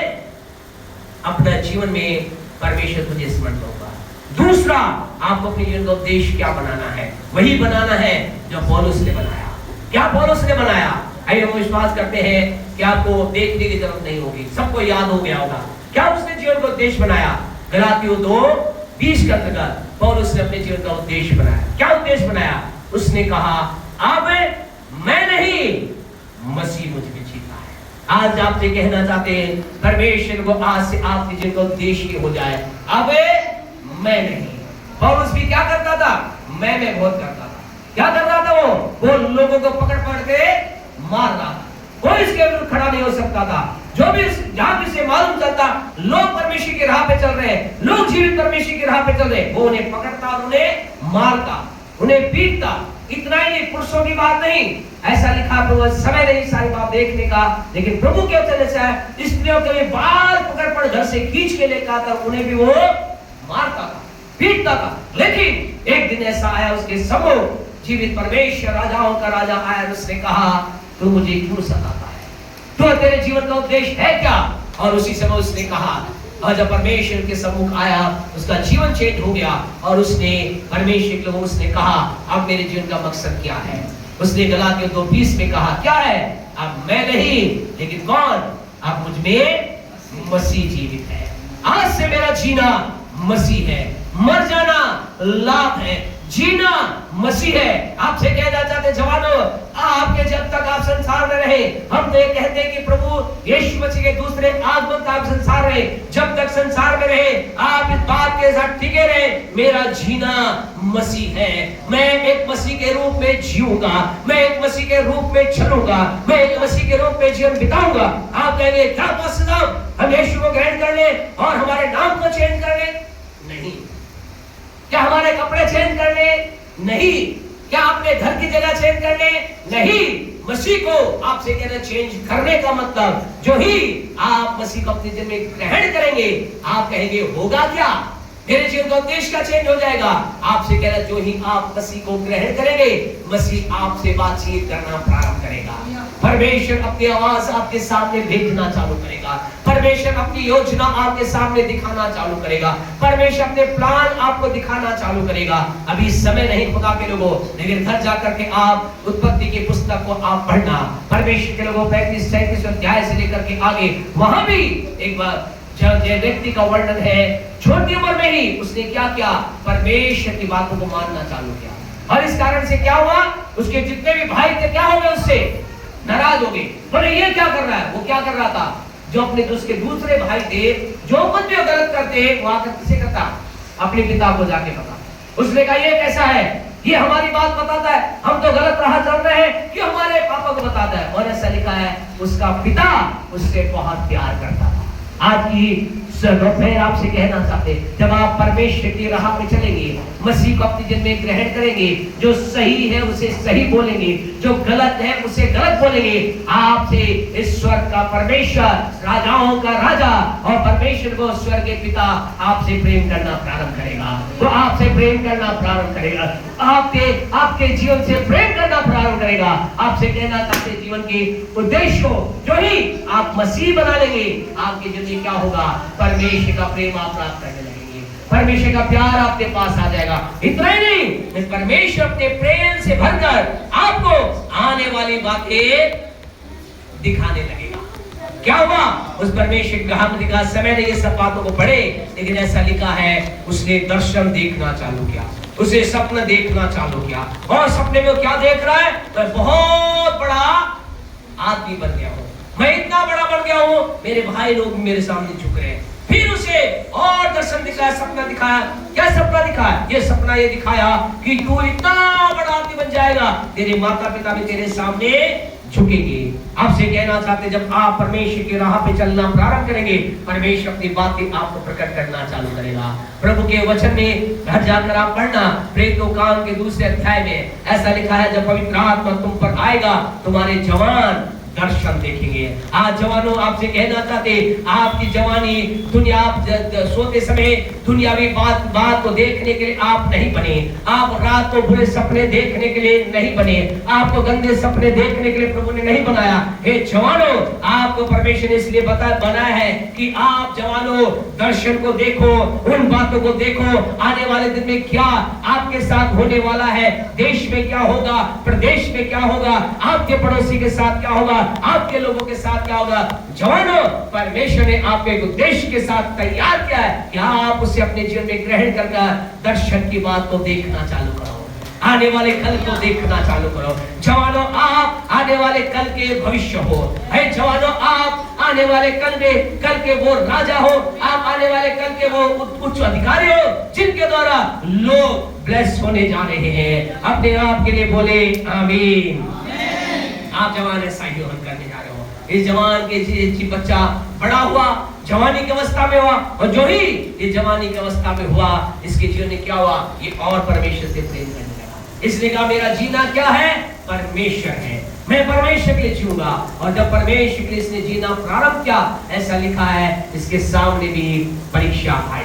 अपना जीवन में परमेश्वर तुझे स्मरण करूंगा। दूसरा, आपको अपने जीवन का उद्देश्य क्या बनाना है, वही बनाना है जो पौलुस ने बनाया। क्या पौलुस ने बनाया, आइए हम विश्वास करते हैं कि आपको देखने की जरूरत नहीं होगी, सबको याद हो गया होगा। क्या उसने जीवन का उद्देश्य बनाया, गलातियों 2:20 के अंतर्गत पौलुस ने अपने जीवन का उद्देश्य बनाया। क्या उद्देश्य बनाया, उसने कहा अब मैं नहीं, मसीह मुझ में जीता है। आज आपसे कहना चाहते हैं परमेश्वर को आज से आपके जीवन का उद्देश्य हो जाए, अब मैं नहीं। पौलुस भी क्या करता था, मैं बहुत करता था। क्या कर रहा था, वो लोगों को पकड़ के मार रहा था, कोई इसके विरुद्ध खड़ा नहीं हो सकता था। जो भी जहां किसी मालूम चलता लोग परमेश्वर की राह पे चल रहे हैं, लोग जीवित परमेश्वर की राह पे चल रहे हैं, वो उन्हें पकड़ता और उन्हें मारता, उन्हें पीटता। इतना ही नहीं, पुरुषों की बात नहीं, ऐसा लिखा प्रभु समय नहीं सारी बात देखने का, लेकिन प्रभु के वचन से है स्त्रियों के भी बाल पकड़ घर से खींच के लेकर आता, उन्हें भी वो मारता था, पीटता था। लेकिन एक दिन ऐसा आया उसके सम्मुख जीवित परमेश्वर राजाओं का राजा आया, उसने कहा तू मुझे क्यों सताता है, तो तेरे जीवन का उद्देश्य है क्या? और उसी समय उसने कहा, और जब परमेश्वर के सम्मुख आया उसका जीवन चेंज हो गया और उसने परमेश्वर को उसने कहा अब मेरे जीवन का मकसद क्या है? उसने गलातियों 2:20 में कहा क्या है? अब मैं नहीं लेकिन कौन? अब मुझ में मसीह जीवित है। आज से मेरा जीना मसीह है, मर जाना लाभ है, जीना मसीह है। आपसे कहना चाहते जवानों, आपके जब तक आप संसार में रहे, हम तो ये कहते हैं कि प्रभु यीशु मसीह के दूसरे आगमन तक आप संसार रहे, जब तक संसार में रहे आप इस बात के साथ टिके रहे, मेरा जीना मसीह है, मैं एक मसीह के रूप में जीऊंगा, मैं एक मसीह के रूप में चलूंगा, मैं एक मसीह के रूप में जीवन बिताऊंगा। आप कहेंगे क्या हम यीशु को ग्रहण कर ले और हमारे नाम को चेंज कर ले? नहीं। क्या हमारे कपड़े चेंज कर ले? नहीं। क्या अपने घर की जगह चेंज कर ले? नहीं। मसीह को आपसे कहना चेंज करने का मतलब, जो ही आप मसीह को अपने जीवन में ग्रहण करेंगे, आप कहेंगे होगा क्या? मेरे जीवन का उद्देश्य का चेंज हो जाएगा। आपसे कहना, जो ही आप मसीह को ग्रहण करेंगे, मसीह आपसे बातचीत करना प्रारंभ करेगा। परमेश्वर अपनी आवाज आपके सामने भेजना चालू करेगा, परमेश्वर अपनी योजना आपके सामने दिखाना चालू करेगा, परमेश्वर अपने प्लान आपको दिखाना चालू करेगा। अभी समय नहीं खुदा के लोगों, लेकिन घर जाकर के आप उत्पत्ति की पुस्तक को आप पढ़ना, परमेश्वर के लोगों 35-37 अध्याय से लेकर के आगे, वहां भी एक बार जब ये व्यक्ति का वर्णन है, छोटी उम्र में ही उसने क्या किया? परमेश्वर की बातों को मानना चालू किया, और इस कारण से क्या हुआ? उसके जितने भी भाई थे क्या हो गए? उससे नाराज हो गए। बोले ये क्या कर रहा है? वो क्या कर रहा था? जो अपने उसके दूसरे भाई थे, जो कुछ भी गलत करते वो आकर किसे करता? अपने पिता को जाके बता। उसने कहा ये कैसा है, ये हमारी बात बताता है, हम तो गलत राह चल रहे हैं, कि हमारे पापा को बताता है। और ऐसा लिखा है उसका पिता उससे बहुत प्यार करता था। आज की मैं आपसे कहना चाहते, जब आप परमेश्वर की राह पे चलेंगे, मसीह को अपने जीवन में ग्रहण करेंगे, जो सही है उसे सही बोलेंगे, जो गलत है उसे गलत बोलेंगे, आपसे ईश्वर का परमेश्वर, राजाओं का राजा और परमेश्वर को स्वर्ग के पिता आपसे प्रेम करना प्रारंभ करेगा। वो आपसे प्रेम करना प्रारंभ करेगा, आपके जीवन से प्रेम करना प्रारंभ करेगा। आपसे कहना चाहते जीवन के उद्देश्य को, जो ही आप मसीह बना लेंगे, आपके जीवन में क्या होगा? परमेश्वर का प्रेम आप प्राप्त करने लगेंगे, परमेश्वर का प्यार आपके पास आ जाएगा। इतना ही नहीं, परमेश्वर अपने प्रेम से भरकर आपको आने वाली बातें दिखाने लगेगा। क्या हुआ? उस परमेश्वर का हम लिखा समय ने ये सब बातों को पढ़े, लेकिन ऐसा लिखा है उसने दर्शन देखना चालू किया, उसे सपना देखना चालू किया, और सपने में क्या देख रहा है? मैं बहुत बड़ा आदमी बन गया हूँ, मैं इतना बड़ा बन गया हूँ, मेरे भाई लोग मेरे सामने झुक रहे हैं। फिर उसे और दर्शन दिखाया, सपना दिखाया। क्या सपना दिखाया? ये सपना ये दिखाया कि तू इतना बड़ा आदमी बन जाएगा, तेरे माता पिता भी तेरे सामने झुकेंगे। आपसे कहना चाहते, जब आप परमेश्वर की राह पे चलना प्रारंभ करेंगे, परमेश्वर अपनी बातें आपको प्रकट करना चालू करेगा। प्रभु के वचन में घर जाकर आप पढ़ना, प्रेरितों काम के 2 अध्याय में ऐसा लिखा है, जब पवित्र आत्मा तुम पर आएगा, तुम्हारे जवान दर्शन देखेंगे। आज जवानों, आपसे कहना चाहते, आपकी जवानी दुनिया, आप सोते समय दुनियावी बात को देखने के लिए आप नहीं बने, आप रात को बुरे सपने देखने के लिए नहीं बने, आपको गंदे सपने देखने के लिए प्रभु ने नहीं बनाया। हे जवानों, आपको परमेश्वर ने इसलिए बनाया है कि आप जवानों दर्शन को देखो, उन बातों को देखो, आने वाले दिन में क्या आपके साथ होने वाला है, देश में क्या होगा, प्रदेश में क्या होगा, आपके पड़ोसी के साथ क्या होगा, आपके लोगों के साथ क्या होगा। जवानों, परमेश्वर ने आपको एक उद्देश्य के साथ तैयार किया है कि आप उसे अपने जीवन में ग्रहण करके दर्शन की बात को देखना चालू करो, आने वाले कल को देखना चालू करो। जवानों, आप आने वाले कल के भविष्य हो। है जवानों, आप आने वाले कल के वो राजा हो, आप आने वाले कल के वो उच्च अधिकारी हो, जिनके द्वारा लोग ब्लेस होने जा रहे हैं। अपने आप के लिए बोले आमीन। आप जवान ऐसा ही करने जा रहे हो। इस जवान के बच्चा बड़ा हुआ, जवानी की अवस्था में हुआ, और जो ही ये जवानी की अवस्था में हुआ, इसके जीवन में क्या हुआ? ये और परमेश्वर से प्रेम करने लगा, इसने कहा मेरा जीना क्या है? परमेश्वर है, मैं परमेश्वर के लिए जीऊंगा। और जब परमेश्वर के लिए इसने जीना प्रारंभ किया, ऐसा लिखा है इसके सामने भी परीक्षा आई,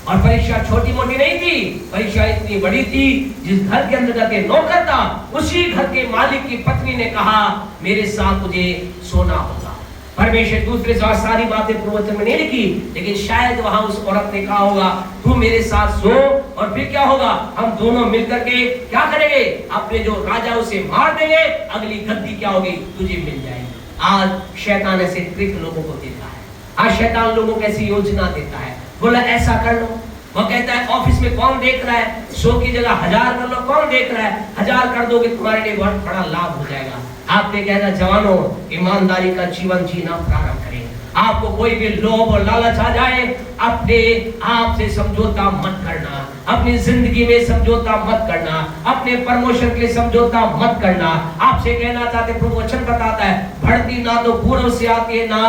और परीक्षा छोटी मोटी नहीं थी, परीक्षा इतनी बड़ी थी। जिस घर के अंदर जाके नौकर था, उसी घर के मालिक की पत्नी ने कहा मेरे साथ मुझे सोना होगा। परमेश्वर दूसरे से सारी बातें प्रवचन में नहीं लिखी, लेकिन शायद वहां उस औरत ने कहा होगा तू मेरे साथ सो, और फिर क्या होगा, हम दोनों मिलकर के क्या करेंगे, अपने जो राजा उसे मार देंगे, अगली गद्दी क्या होगी, तुझे मिल जाएगी। आज शैतान ऐसे ट्रिक लोगों को देता है, आज शैतान लोगों को ऐसी योजना देता है, बोला ऐसा कर लो। वो कहता है ऑफिस में कौन देख रहा है, 100 की जगह 1000 कर लो, कौन देख रहा है, 1000 कर दोगे तुम्हारे लिए बहुत बड़ा लाभ हो जाएगा। आपने कहना जवानों ईमानदारी का जीवन जीना प्रारंभ करें। आपको कोई भी लोभ और लालच आ जाए, अपने आप से समझौता मत करना, अपनी जिंदगी में समझौता मत करना, अपने प्रमोशन के लिए समझौता मत करना। आपसे कहना चाहते प्रभु वचन बताता है बढ़ती ना तो पूर्व से आती है ना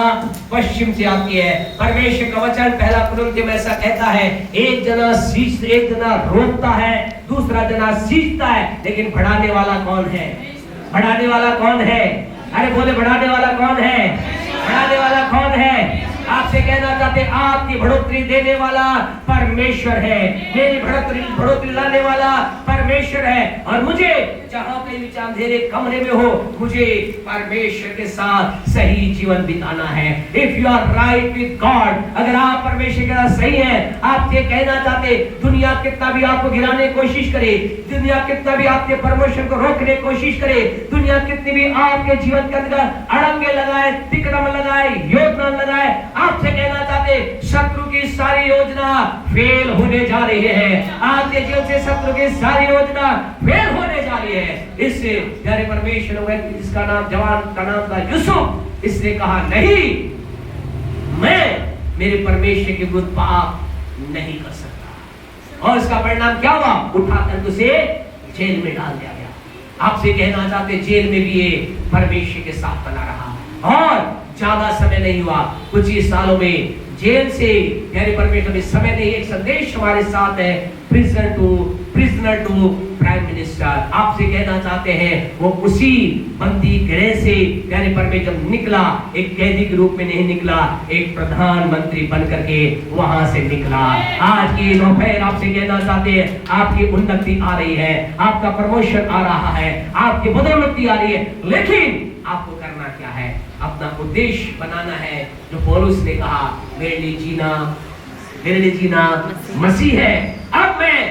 पश्चिम से आती है। परमेश्वर का वचन पहला कुरिन्थियों में ऐसा कहता है एक जना रोकता है, दूसरा जना सींचता है, लेकिन बढ़ाने वाला कौन है? बढ़ाने वाला कौन है? अरे बोले बढ़ाने वाला कौन है? बढ़ाने वाला कौन है? आपसे कहना चाहते आपकी बढ़ोतरी देने वाला परमेश्वर है, मेरी बढ़ोतरी लाने वाला परमेश्वर है। और मुझे जहां पे भी अंधेरे कमरे में हो, मुझे परमेश्वर के साथ सही जीवन बिताना है। If you are right with God, अगर आप परमेश्वर के साथ सही हैं, आप ये कहना चाहते दुनिया कितना भी आपको गिराने की कोशिश करे, दुनिया कितना भी आपके प्रमोशन को रोकने की कोशिश करे, दुनिया कितनी भी आपके जीवन के अंदर अड़ंगे लगाए, तिकड़म लगाए, योजना लगाए, आपसे कहना चाहते शत्रु की सारी योजना फेल होने जा रही है। आपके जीवन से शत्रु की सारी योजना फेल होने जा रही है। इससे प्यारे परमेश्वर, जिसका नाम जवान का नाम था यूसुफ, इसने कहा नहीं, मैं मेरे परमेश्वर के विरुद्ध पाप नहीं कर सकता। और इसका परिणाम क्या हुआ? उठाकर उसे जेल में डाल दिया गया। आपसे कहना चाहते जेल में भी ये परमेश्वर के साथ बना रहा, और ज्यादा समय नहीं हुआ, कुछ ही सालों में जेल से प्यारे परमेश्वर में समय नहीं, एक संदेश हमारे साथ है, प्रिजनर टू प्राइम मिनिस्टर। आपसे कहना चाहते हैं वो उसी बंदी गृह से प्यारे परमेश्वर निकला, एक कैदी के रूप में नहीं निकला, एक प्रधानमंत्री बन करके वहां से निकला। आज की दोपहर आपसे कहना चाहते हैं आपकी उन्नति आ रही है, आपका प्रमोशन आ रहा है, आपकी पदोन्नति आ रही है, लेकिन आपको करना क्या है? अपना उद्देश्य बनाना है। जो पौलुस ने कहा मेरे लिए जीना मसीह है, अब मैं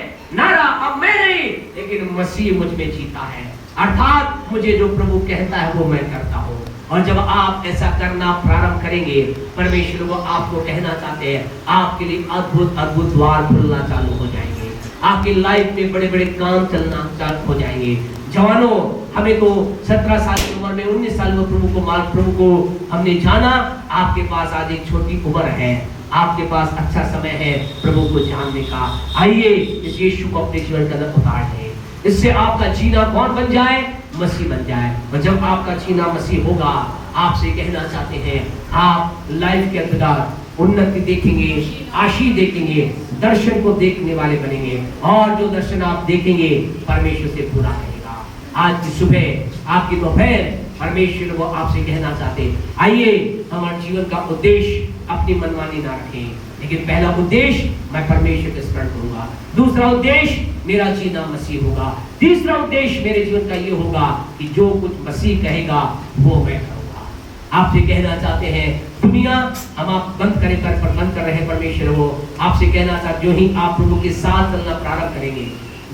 नहीं, लेकिन मसीह मुझ में जीता है। अर्थात मुझे जो प्रभु कहता है वो मैं करता हूँ। और जब आप ऐसा करना प्रारंभ करेंगे, परमेश्वर वो आपको कहना चाहते हैं आपके लिए अद्भुत द्वार खुलना चालू हो जाएंगे, आपकी लाइफ में बड़े बड़े काम चलना चालू हो जाएंगे। जवानों, हमें तो 17 साल की उम्र में 19 साल में प्रभु को हमने जाना। आपके पास आज एक छोटी उम्र है, आपके पास अच्छा समय है प्रभु को जानने का। आइए इस यीशु को अपने जीवन के अंदर उतार दें, इससे आपका जीना कौन बन जाए? मसीह बन जाए। और जब आपका जीना मसीह होगा, आपसे कहना चाहते हैं आप लाइफ के अंदर उन्नति देखेंगे, आशीष देखेंगे, दर्शन को देखने वाले बनेंगे, और जो दर्शन आप देखेंगे परमेश्वर से पूरा करेगा। आज की सुबह, आपकी दोपहर, परमेश्वर वो आपसे कहना चाहते आइए हमारे जीवन का उद्देश्य अपनी मनमानी ना रखें, लेकिन पहला उद्देश्य मैं परमेश्वर के स्मरण करूंगा, दूसरा उद्देश्य मेरा जीना मसीह होगा, तीसरा उद्देश्य मेरे जीवन का ये होगा कि जो कुछ मसीह कहेगा वो मैं करूंगा। आपसे कहना चाहते हैं दुनिया हम आप बंद कर रहे हैं, परमेश्वर वो आपसे कहना चाहते जो ही आप प्रभु के साथ चलना प्रारंभ करेंगे,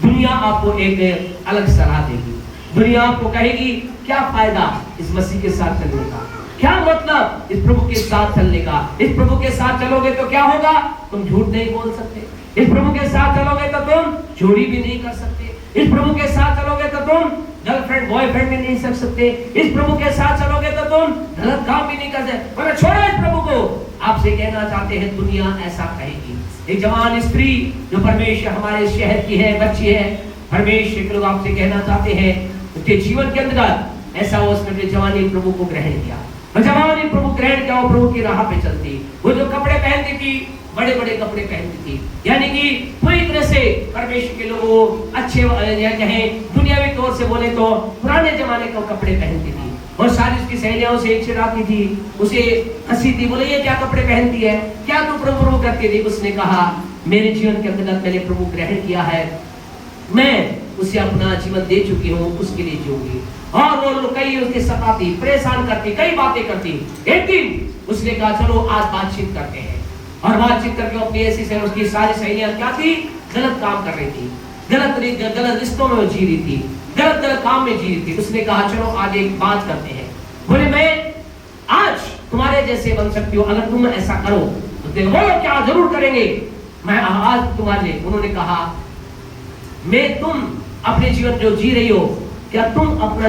दुनिया आपको एक अलग सलाह देगी। दुनिया आपको कहेगी क्या फायदा इस मसीह के साथ चलने का, क्या मतलब इस प्रभु के साथ चलने का, इस प्रभु के साथ चलोगे तो क्या होगा, तुम झूठ नहीं बोल सकते, इस प्रभु के साथ चलोगे तो तुम चोरी भी नहीं कर सकते, इस प्रभु के साथ चलोगे तो तुम गर्लफ्रेंड बॉयफ्रेंड भी नहीं कर सकते, इस प्रभु के साथ चलोगे तो तुम गलत काम भी नहीं कर सकते, वरना छोड़ो इस प्रभु को। आपसे कहना चाहते हैं दुनिया ऐसा कहेगी। एक जवान स्त्री जो परमेश्वर हमारे शहर की है, बच्ची है, परमेश्वर के लोग आपसे कहना चाहते हैं उसके जीवन के अंदर ऐसा हो उसने जवानी प्रभु को ग्रहण किया, और जवानी प्रभु ग्रहण किया, वो प्रभु की राह पे चलती, वो जो कपड़े पहनती थी बड़े बड़े कपड़े पहनती थी, यानी कि पूरी तरह से परमेश्वर के लोगों अच्छे कहें दुनिया ओर से बोले तो पुराने जमाने के कपड़े पहनती थी और सारी उसकी सहेलियां उसे चिढ़ाती थी, उसे हंसी थी, बोले ये क्या कपड़े पहनती है, क्या तू प्रभु प्रभु करती थी। उसने कहा मेरे जीवन के अंतर्गत मैंने प्रभु ग्रहण किया है, मैं उसे अपना जीवन दे चुकी हूँ, उसके लिए जीऊंगी। और वो कई उसके सताती, परेशान करती, कई बातें करती। एक दिन उसने कहा चलो आज बातचीत करते हैं, और बातचीत करके अपनी ऐसी से उसकी सारी सहेलियां क्या थी, गलत काम कर रही थी, गलत रिश्तों में वो जी रही थी, गलत काम में जी रही थी। उसने कहा चलो आज एक बात करते हैं। बोले मैं आज तुम्हारे जैसे बन सकती हूँ, अगर तुम ऐसा करो तो बोलो क्या जरूर करेंगे, मैं आज तुम्हारे लिए। उन्होंने कहा मैं तुम अपने जीवन जो जी रही हो, क्या तुम अपना